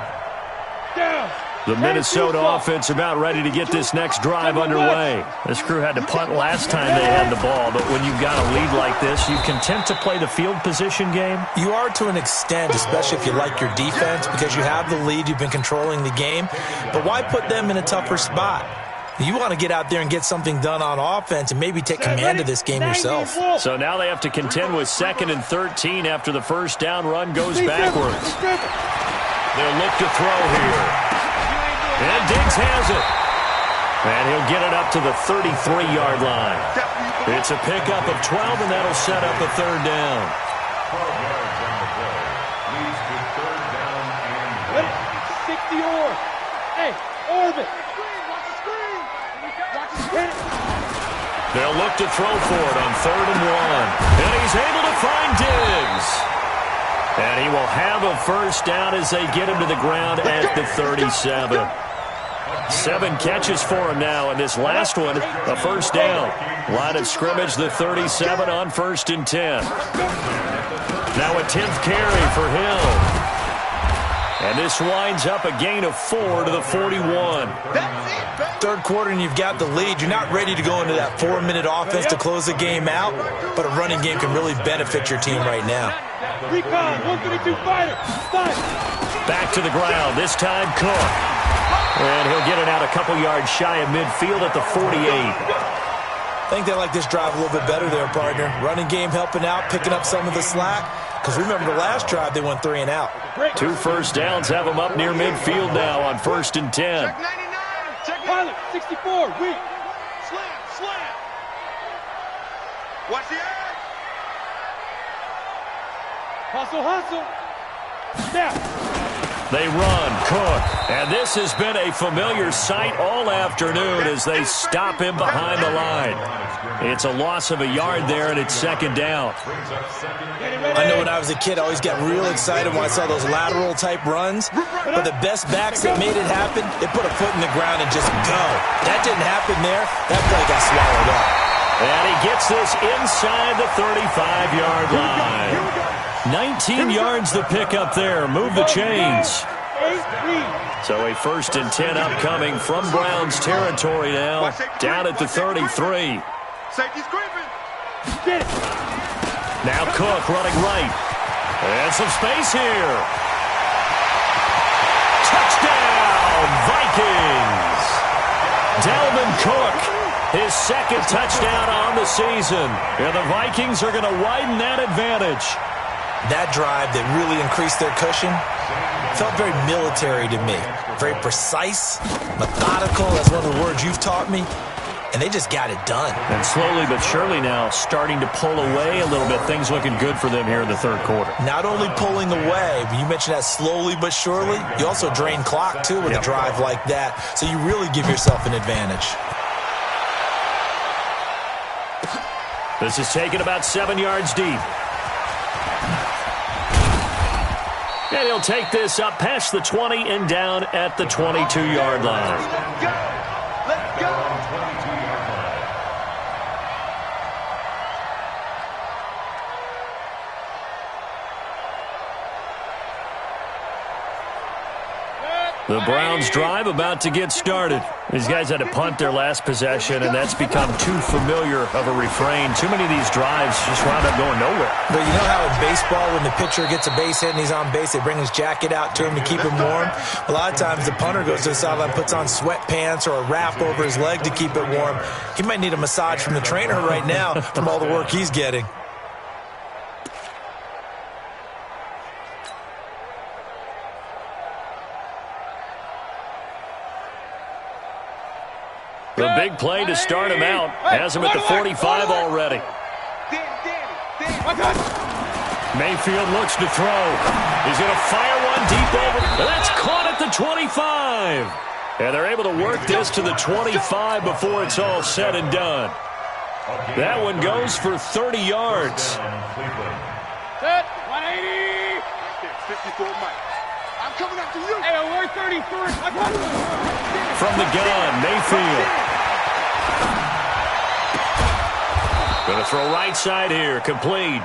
The Minnesota offense about ready to get this next drive underway. This crew had to punt last time they had the ball, but when you've got a lead like this, you content to play the field position game? You are to an extent, especially if you like your defense, because you have the lead, you've been controlling the game. But why put them in a tougher spot? You want to get out there and get something done on offense and maybe take command of this game yourself. So now they have to contend with 2nd and 13 after the first down run goes backwards. They'll look to throw here. And Diggs has it. And he'll get it up to the 33-yard line. It's a pickup of 12, and that'll set up a 3rd down. 12 yards on the play. Leads to 3rd down and 1. 60 or. Hey, orbit. They'll look to throw for it on 3rd and 1. And he's able to find Diggs. And he will have a first down as they get him to the ground at the 37. 7 catches for him now, and this last one, a first down. Line of scrimmage, the 37 on 1st and 10. Now a 10th carry for Hill. And this winds up a gain of 4 to the 41. Third quarter and you've got the lead. You're not ready to go into that 4-minute offense to close the game out, but a running game can really benefit your team right now. Recon, 132 fighter. Back to the ground, this time Cook. And he'll get it out a couple yards shy of midfield at the 48. I think they like this drive a little bit better there, partner. Running game helping out, picking up some of the slack. Because remember the last drive, they went 3 and out. 2 first downs have them up near midfield now on 1st and 10. Check 99. Check Pilot, 64, weak. Slam. Watch the edge. Hustle. Snap. They run, Cook. And this has been a familiar sight all afternoon as they stop him behind the line. It's a loss of a yard there, and it's 2nd down. I know when I was a kid, I always got real excited when I saw those lateral-type runs. But the best backs that made it happen, they put a foot in the ground and just go. That didn't happen there. That play got swallowed up. And he gets this inside the 35-yard line. 19 yards the pickup there. Move the chains. So a 1st and 10 upcoming from Browns territory now. Down at the 33. Safety's creeping. Now Cook running right. And some space here. Touchdown, Vikings. Dalvin Cook, his 2nd touchdown on the season. And the Vikings are going to widen that advantage. That drive that really increased their cushion felt very military to me. Very precise, methodical. That's one of the words you've taught me. And they just got it done. And slowly but surely now starting to pull away a little bit. Things looking good for them here in the 3rd quarter. Not only pulling away, but you mentioned that slowly but surely. You also drain clock, too, with a drive like that. So you really give yourself an advantage. This is taken about 7 yards deep. And he'll take this up past the 20 and down at the 22-yard line. Let's go. The Browns drive about to get started. These guys had to punt their last possession, and that's become too familiar of a refrain. Too many of these drives just wound up going nowhere. But you know how in baseball, when the pitcher gets a base hit and he's on base, they bring his jacket out to him to keep him warm? A lot of times the punter goes to the sideline, puts on sweatpants or a wrap over his leg to keep it warm. He might need a massage from the trainer right now from all the work he's getting. The big play to start him out has him at the 45 already. Mayfield looks to throw. He's going to fire one deep over. That's caught at the 25. And they're able to work this to the 25 before it's all said and done. That one goes for 30 yards. Set, 180. 54 Mike. I'm coming after you. Hey, we're 33. From the gun, Mayfield. Going to throw right side here, complete.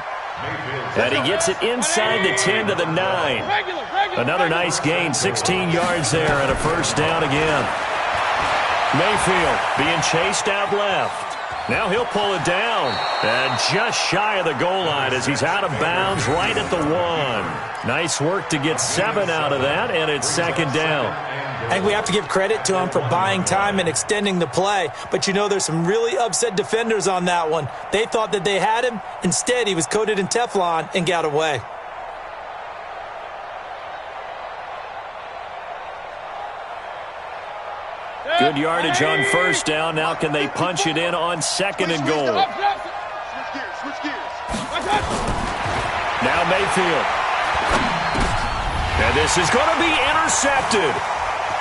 And he gets it inside the 10 to the 9. Another nice gain, 16 yards there and a first down again. Mayfield being chased out left. Now he'll pull it down. And just shy of the goal line as he's out of bounds right at the 1. Nice work to get 7 out of that, and it's second down. I think we have to give credit to him for buying time and extending the play. But you know there's some really upset defenders on that one. They thought that they had him. Instead, he was coated in Teflon and got away. Good yardage on first down. Now can they punch it in on second and goal? Switch gears. Now Mayfield. And this is going to be intercepted.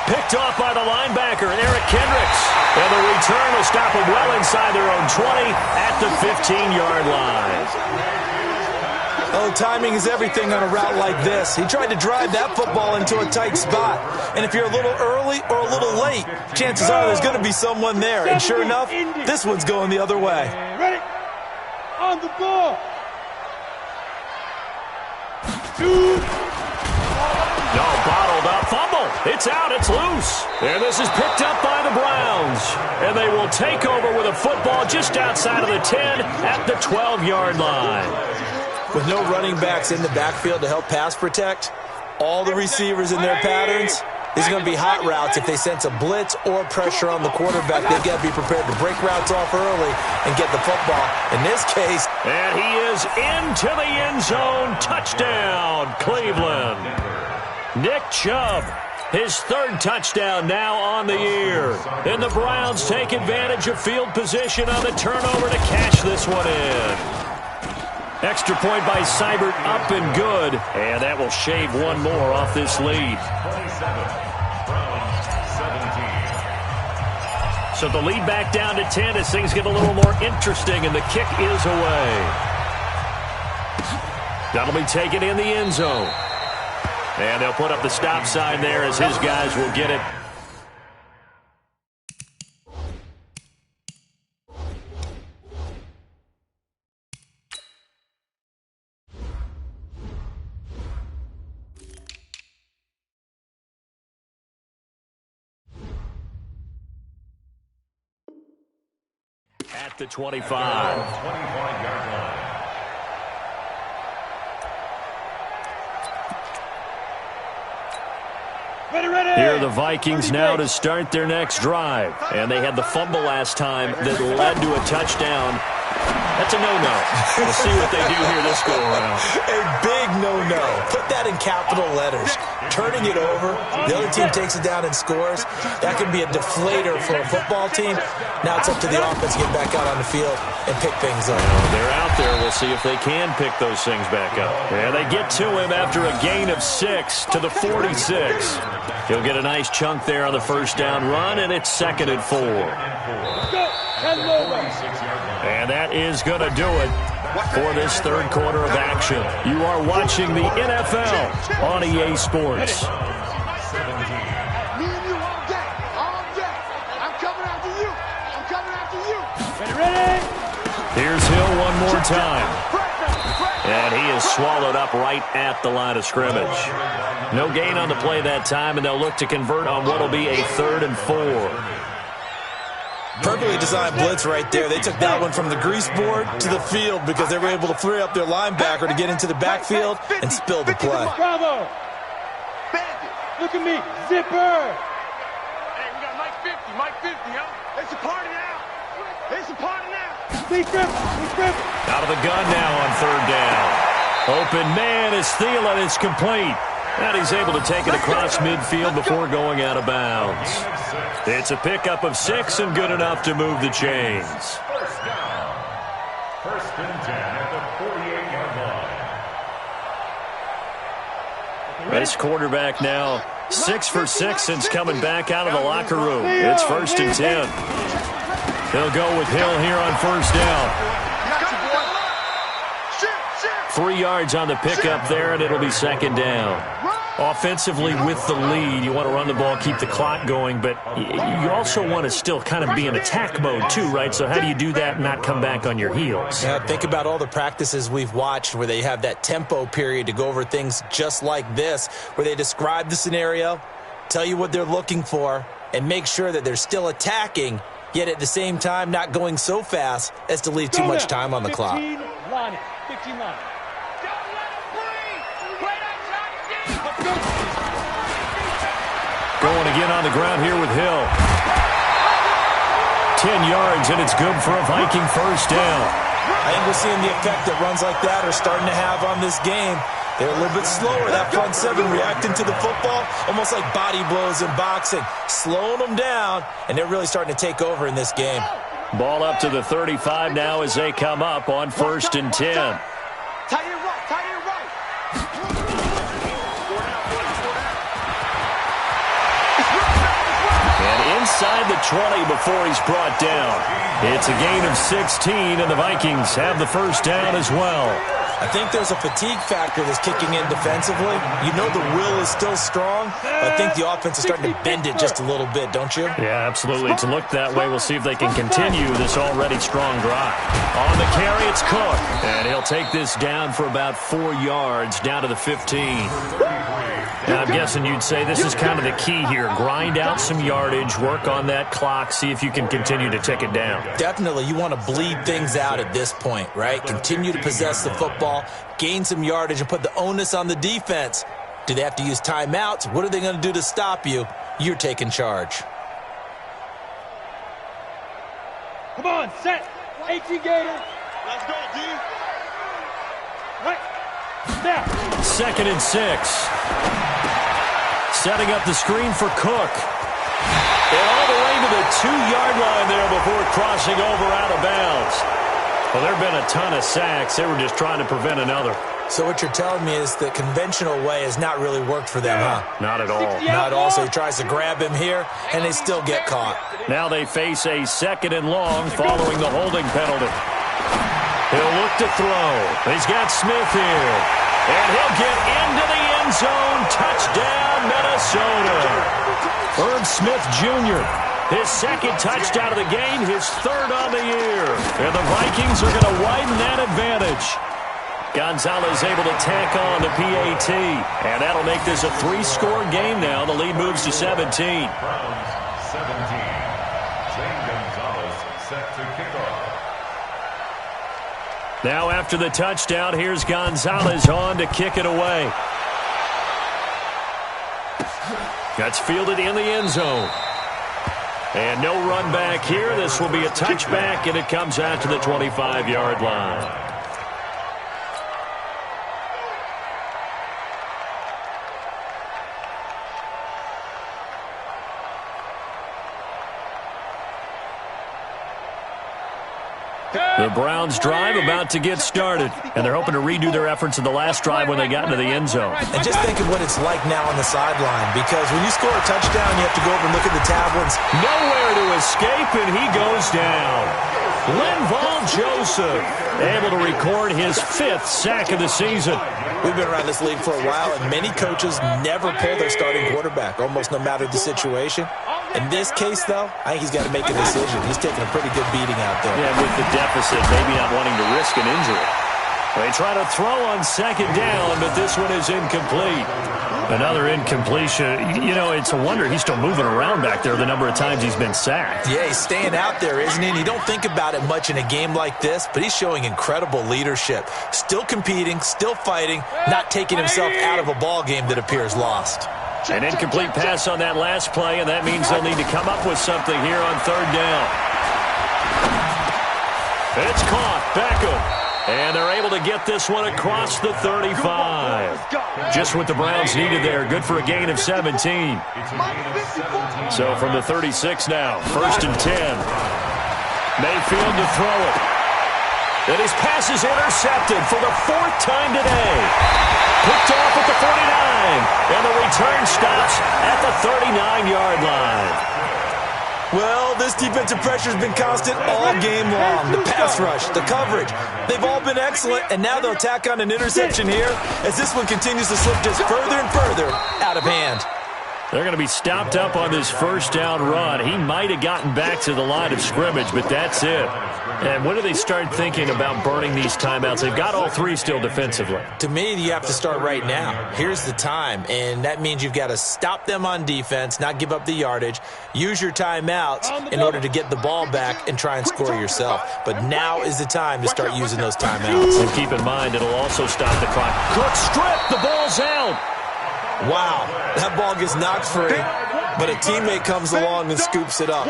Picked off by the linebacker, Eric Kendricks. And the return will stop them well inside their own 20 at the 15-yard line. Oh, timing is everything on a route like this. He tried to drive that football into a tight spot. And if you're a little early or a little late, chances are there's going to be someone there. And sure enough, this one's going the other way. Ready? On the ball. No, bottled up fumble. It's out. It's loose. And this is picked up by the Browns. And they will take over with a football just outside of the 10 at the 12-yard line. With no running backs in the backfield to help pass protect, all the receivers in their patterns, these are going to be hot routes. If they sense a blitz or pressure on the quarterback, they've got to be prepared to break routes off early and get the football. In this case, and he is into the end zone. Touchdown, Cleveland. Nick Chubb, his 3rd touchdown now on the year. And the Browns take advantage of field position on the turnover to cash this one in. Extra point by Seibert, up and good. And that will shave one more off this lead. 27, so the lead back down to 10 as things get a little more interesting, and the kick is away. That'll be taken in the end zone. And they'll put up the stop sign there as his guys will get it. At the 25. 25-yard line. Ready. Here are the Vikings now to start their next drive. And they had the fumble last time that led to a touchdown. That's a no-no. We'll see what they do here this go-around. A big no-no. Put that in capital letters. Turning it over, the other team takes it down and scores. That can be a deflator for a football team. Now it's up to the offense to get back out on the field and pick things up. They're out there. We'll see if they can pick those things back up. And they get to him after a gain of 6 to the 46. He'll get a nice chunk there on the first down run, and it's 2nd and 4. And that is going to do it for this 3rd quarter of action. You are watching the NFL on EA Sports. Me and you all day. I'm coming after you. I'm coming after you. Ready. Here's Hill one more time. And he is swallowed up right at the line of scrimmage. No gain on the play that time, and they'll look to convert on what will be a 3rd and 4. Perfectly designed blitz right there. They took that one from the grease board to the field because they were able to free up their linebacker to get into the backfield and spill the play. Bravo. Look at me. Zipper. Hey, we got Mike 50, huh? It's a party now. It's a party now. Big grip. Out of the gun now on 3rd down. Open man is Thielen. It's complete. And he's able to take it across midfield before going out of bounds. It's a pickup of 6 and good enough to move the chains. First down. 1st and 10 at the 48-yard line. This quarterback now 6 for 6 since coming back out of the locker room. It's 1st and 10. They'll go with Hill here on 1st down. 3 yards on the pickup there, and it'll be 2nd down. Offensively with the lead, you want to run the ball, keep the clock going, but you also want to still kind of be in attack mode too, right? So how do you do that and not come back on your heels? Yeah, think about all the practices we've watched where they have that tempo period to go over things just like this, where they describe the scenario, tell you what they're looking for, and make sure that they're still attacking, yet at the same time not going so fast as to leave too much time on the clock. 15 line. Going again on the ground here with Hill. 10 yards, and it's good for a Viking first down. I think we're seeing the effect that runs like that are starting to have on this game. They're a little bit slower. That front seven reacting to the football, almost like body blows in boxing, slowing them down, and they're really starting to take over in this game. Ball up to the 35 now as they come up on 1st and 10. Tie it right. And inside the 20 before he's brought down. It's a gain of 16, and the Vikings have the first down as well. I think there's a fatigue factor that's kicking in defensively. You know the will is still strong, but I think the offense is starting to bend it just a little bit, don't you? Yeah, absolutely. It's looked that way. We'll see if they can continue this already strong drive. On the carry, it's Cook. And he'll take this down for about 4 yards, down to the 15. Now, I'm guessing you'd say this is kind of the key here. Grind out some yardage, work on that clock, see if you can continue to tick it down. Definitely, you want to bleed things out at this point, right? Continue to possess the football, gain some yardage, and put the onus on the defense. Do they have to use timeouts? What are they going to do to stop you? You're taking charge. Come on, set. 18 Gator. Let's go, D. Right. Now. 2nd and 6. Setting up the screen for Cook. And all the way to the 2-yard line there before crossing over out of bounds. Well, there have been a ton of sacks. They were just trying to prevent another. So what you're telling me is the conventional way has not really worked for them, huh? Not at all. Not at all. So he tries to grab him here, and they still get caught. Now they face a 2nd and long following the holding penalty. He'll look to throw. He's got Smith here. And he'll get into the end zone. Touchdown, Minnesota. Herb Smith Jr., his 2nd touchdown of the game, his 3rd on the year. And the Vikings are going to widen that advantage. Gonzalez able to tack on the PAT. And that'll make this a 3-score game now. The lead moves to 17. Browns 17. Zane Gonzalez set to kick off. Now after the touchdown, here's Gonzalez on to kick it away. That's fielded in the end zone. And no run back here. This will be a touchback, and it comes out to the 25-yard line. The Browns drive about to get started, and they're hoping to redo their efforts in the last drive when they got into the end zone. And just think of what it's like now on the sideline, because when you score a touchdown, you have to go over and look at the tablets. Nowhere to escape, and he goes down. Linval Joseph able to record his 5th sack of the season. We've been around this league for a while, and many coaches never pull their starting quarterback, almost no matter the situation. In this case, though, I think he's got to make a decision. He's taking a pretty good beating out there. Yeah, with the deficit, maybe not wanting to risk an injury. They try to throw on 2nd down, but this one is incomplete. Another incompletion. You know, it's a wonder he's still moving around back there the number of times he's been sacked. Yeah, he's staying out there, isn't he? And you don't think about it much in a game like this, but he's showing incredible leadership. Still competing, still fighting, not taking himself out of a ball game that appears lost. An incomplete pass on that last play, and that means they'll need to come up with something here on 3rd down. It's caught. Beckham. And they're able to get this one across the 35. Just what the Browns needed there. Good for a gain of 17. So from the 36 now, 1st and 10. Mayfield to throw it. And his pass is intercepted for the 4th time today. Picked off at the 49. And the return stops at the 39-yard line. Well, this defensive pressure has been constant all game long. The pass rush, the coverage, they've all been excellent, and now they'll tack on an interception here as this one continues to slip just further and further out of hand. They're going to be stopped up on this first down run. He might have gotten back to the line of scrimmage, but that's it. And when do they start thinking about burning these timeouts? They've got all three still defensively. To me, you have to start right now. Here's the time, and that means you've got to stop them on defense, not give up the yardage, use your timeouts in order to get the ball back and try and score yourself. But now is the time to start using those timeouts. And keep in mind, it'll also stop the clock. Cook stripped. The ball's out. Wow, that ball gets knocked free, but a teammate comes along and scoops it up.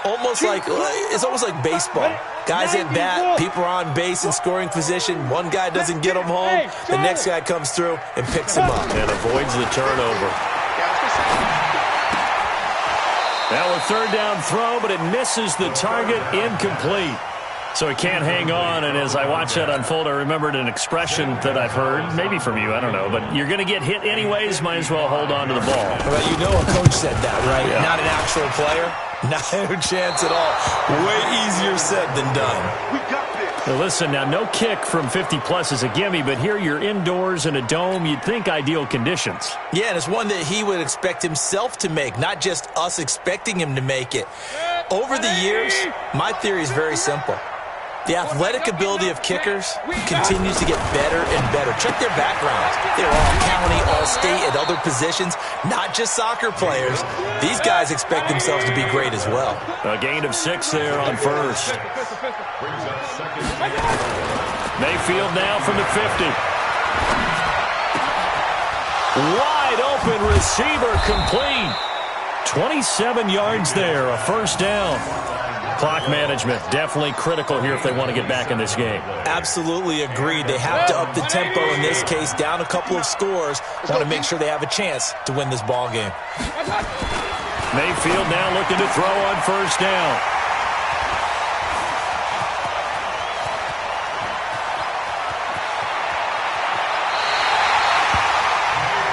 It's almost like baseball. Guys at bat, people are on base in scoring position. One guy doesn't get him home. The next guy comes through and picks him up. And avoids the turnover. Now a third down throw, but it misses the target, incomplete. So he can't hang on, and as I watch that unfold, I remembered an expression that I've heard, maybe from you, I don't know, but you're going to get hit anyways, might as well hold on to the ball. Well, you know a coach said that, right? Yeah. Not an actual player. No chance at all. Way easier said than done. We got this. Now listen, now no kick from 50-plus is a gimme, but here you're indoors in a dome. You'd think ideal conditions. Yeah, and it's one that he would expect himself to make, not just us expecting him to make it. Over the years, my theory is very simple. The athletic ability of kickers continues to get better and better. Check their backgrounds. They're all county, all state, at other positions, not just soccer players. These guys expect themselves to be great as well. A gain of 6 there on first. Mayfield now from the 50. Wide open receiver complete. 27 yards there, a first down. Clock management definitely critical here if they want to get back in this game. Absolutely agreed. They have to up the tempo in this case, down a couple of scores. Want to make sure they have a chance to win this ball game. Mayfield now looking to throw on first down.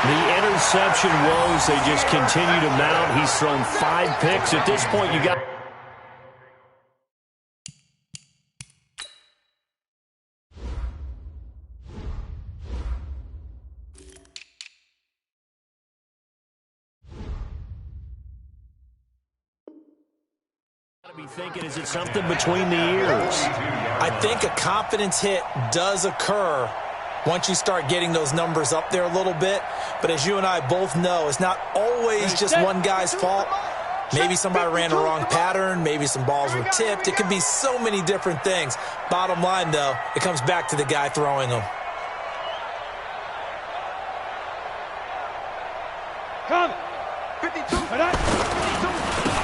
The interception woes, they just continue to mount. He's thrown 5 picks. At this point, you got... be thinking, is it something between the ears? I think a confidence hit does occur once you start getting those numbers up there a little bit. But as you and I both know, it's not always just one guy's fault. Maybe somebody ran the wrong pattern. Maybe some balls were tipped. It could be so many different things. Bottom line, though, it comes back to the guy throwing them. Come. 52.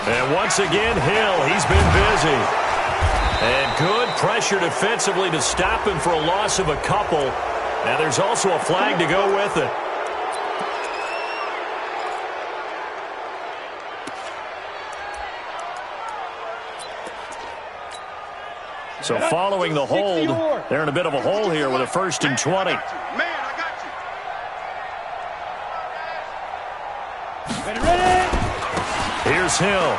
And once again, Hill, he's been busy. And good pressure defensively to stop him for a loss of a couple. Now there's also a flag to go with it. So following the hold, they're in a bit of a hole here with a 1st and 20. Man, I got you. Ready? Here's Hill.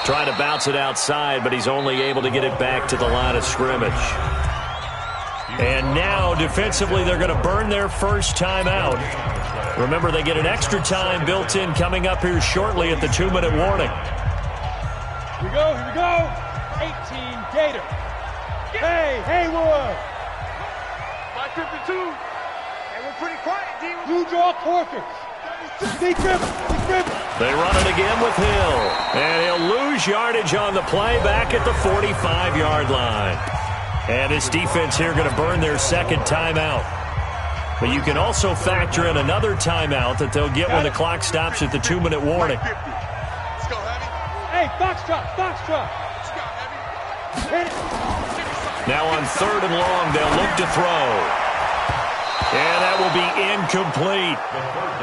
Trying to bounce it outside, but he's only able to get it back to the line of scrimmage. And now, defensively, they're going to burn their first timeout. Remember, they get an extra time built in coming up here shortly at the 2-minute warning. Here we go. 18 Gator. Hey, Haywood. 552. And we're pretty quiet, D. You draw quarters. Big grip. They run it again with Hill. And he'll lose yardage on the play back at the 45-yard line. And this defense here going to burn their second timeout. But you can also factor in another timeout that they'll get when the clock stops at the 2-minute warning. Let's go, Heavy. Hey, Foxtrot. Let's go, Heavy. Hit it. Now on 3rd and long, they'll look to throw. And that will be incomplete.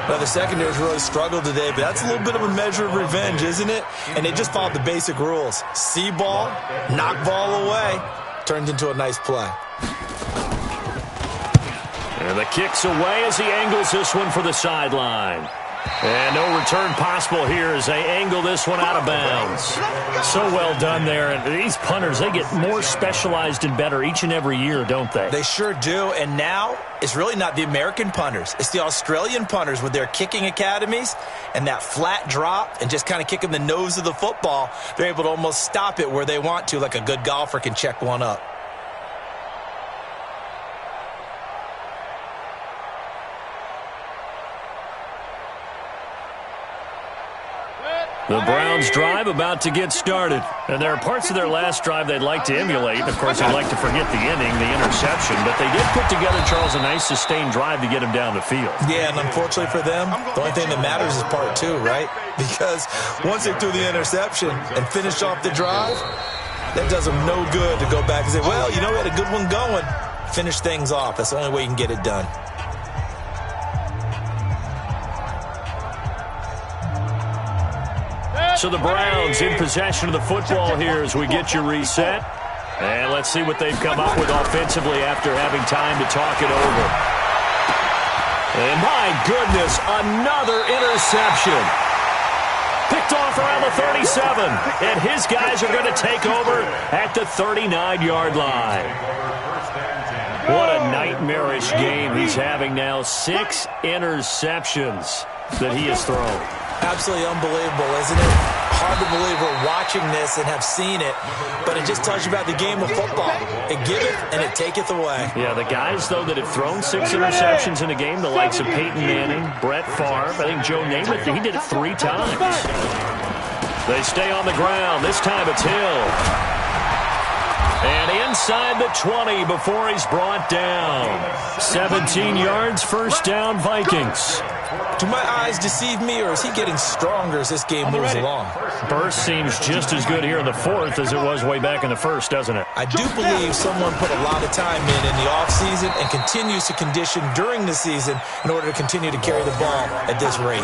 Now, the secondary's really struggled today, but that's a little bit of a measure of revenge, isn't it? And they just followed the basic rules. See ball, knock ball away. Turned into a nice play. And the kick's away as he angles this one for the sideline. And no return possible here as they angle this one out of bounds. So well done there. And these punters, they get more specialized and better each and every year, don't they? They sure do. And now it's really not the American punters. It's the Australian punters with their kicking academies and that flat drop and just kind of kicking the nose of the football. They're able to almost stop it where they want to, like a good golfer can check one up. The Browns' drive about to get started. And there are parts of their last drive they'd like to emulate. Of course, they'd like to forget the inning, the interception. But they did put together, Charles, a nice sustained drive to get him down the field. Yeah, and unfortunately for them, the only thing that matters is part two, right? Because once they threw the interception and finished off the drive, that does them no good to go back and say, well, you know, we had a good one going. Finish things off. That's the only way you can get it done. So the Browns in possession of the football here as we get you reset. And let's see what they've come up with offensively after having time to talk it over. And my goodness, another interception. Picked off around the 37. And his guys are going to take over at the 39-yard line. What a nightmarish game he's having now. 6 interceptions that he has thrown. Absolutely unbelievable, isn't it? Hard to believe we're watching this and have seen it, but it just tells you about the game of football. It giveth and it taketh away. Yeah, the guys, though, that have thrown 6 interceptions in a game, the likes of Peyton Manning, Brett Favre, I think Joe Namath, he did it 3 times. They stay on the ground. This time it's Hill. And inside the 20 before he's brought down. 17 yards, first down, Vikings. Do my eyes deceive me, or is he getting stronger as this game moves along? Burst seems just as good here in the fourth as it was way back in the first, doesn't it? I do believe someone put a lot of time in the offseason and continues to condition during the season in order to continue to carry the ball at this rate.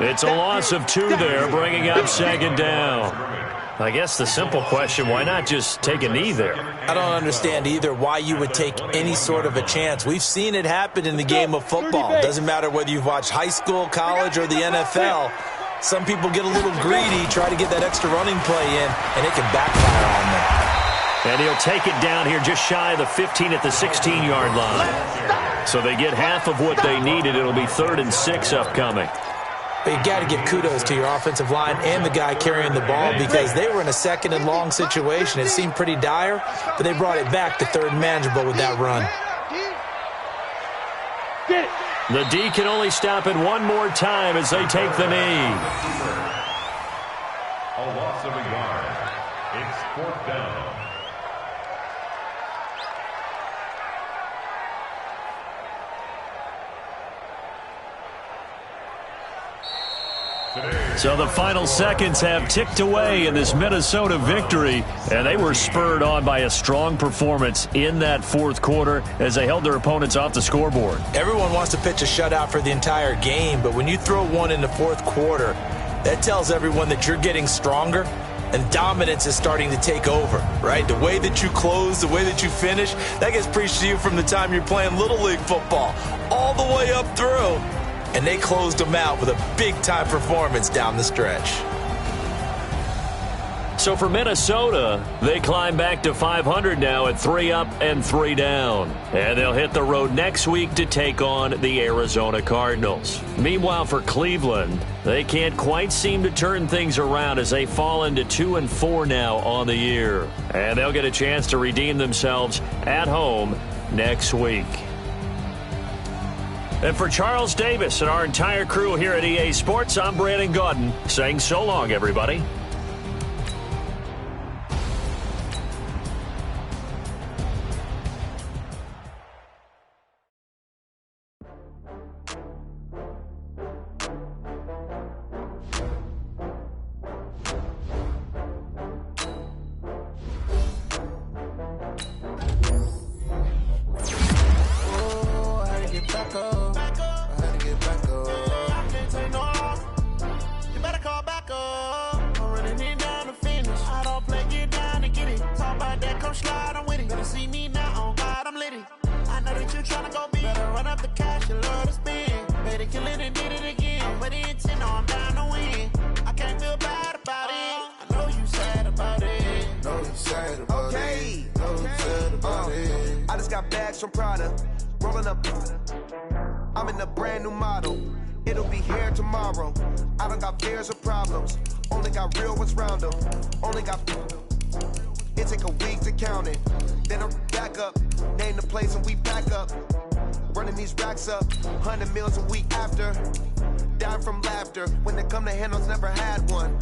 It's a loss of 2 there, bringing up second down. I guess the simple question, why not just take a knee there? I don't understand either why you would take any sort of a chance. We've seen it happen in the game of football. It doesn't matter whether you've watched high school, college, or the NFL. Some people get a little greedy, try to get that extra running play in, and it can backfire on them. And he'll take it down here just shy of the 15 at the 16-yard line. So they get half of what they needed. It'll be 3rd and 6 upcoming. But you got to give kudos to your offensive line and the guy carrying the ball because they were in a 2nd and long situation. It seemed pretty dire, but they brought it back to 3rd and manageable with that run. The D can only stop it one more time as they take the knee. A loss of a yard. It's 4th down. So the final seconds have ticked away in this Minnesota victory, and they were spurred on by a strong performance in that 4th quarter as they held their opponents off the scoreboard. Everyone wants to pitch a shutout for the entire game, but when you throw one in the 4th quarter, that tells everyone that you're getting stronger and dominance is starting to take over, right? The way that you close, the way that you finish, that gets preached to you from the time you're playing Little League football all the way up through. And they closed them out with a big-time performance down the stretch. So for Minnesota, they climb back to 500 now at 3 up and 3 down. And they'll hit the road next week to take on the Arizona Cardinals. Meanwhile, for Cleveland, they can't quite seem to turn things around as they fall into 2-4 now on the year. And they'll get a chance to redeem themselves at home next week. And for Charles Davis and our entire crew here at EA Sports, I'm Brandon Gaudin saying so long, everybody. bags from Prada, rolling up. I'm in a brand new model. It'll be here tomorrow. I don't got fears or problems. Only got real ones round them. Only got. It take a week to count it. Then I'm back up. Name the place and we pack up. Running these racks up. 100 meals a week after. Down from laughter. When they come to handles, never had one.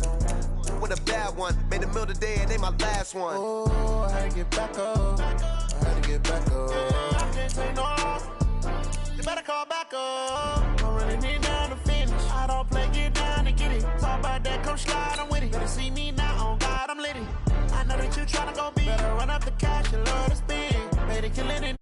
With a bad one. Made a meal today and ain't my last one. Oh, I had to get back up. I had to get back up. I can't take no loss. You better call back up. I'm really need down to finish. I don't play, get down and get it. Talk about that, come slide, I'm with it. Better see me now, on God, I'm lit it. I know that you tryna go big. Better run up the cash, you love to spend. Made it killing it.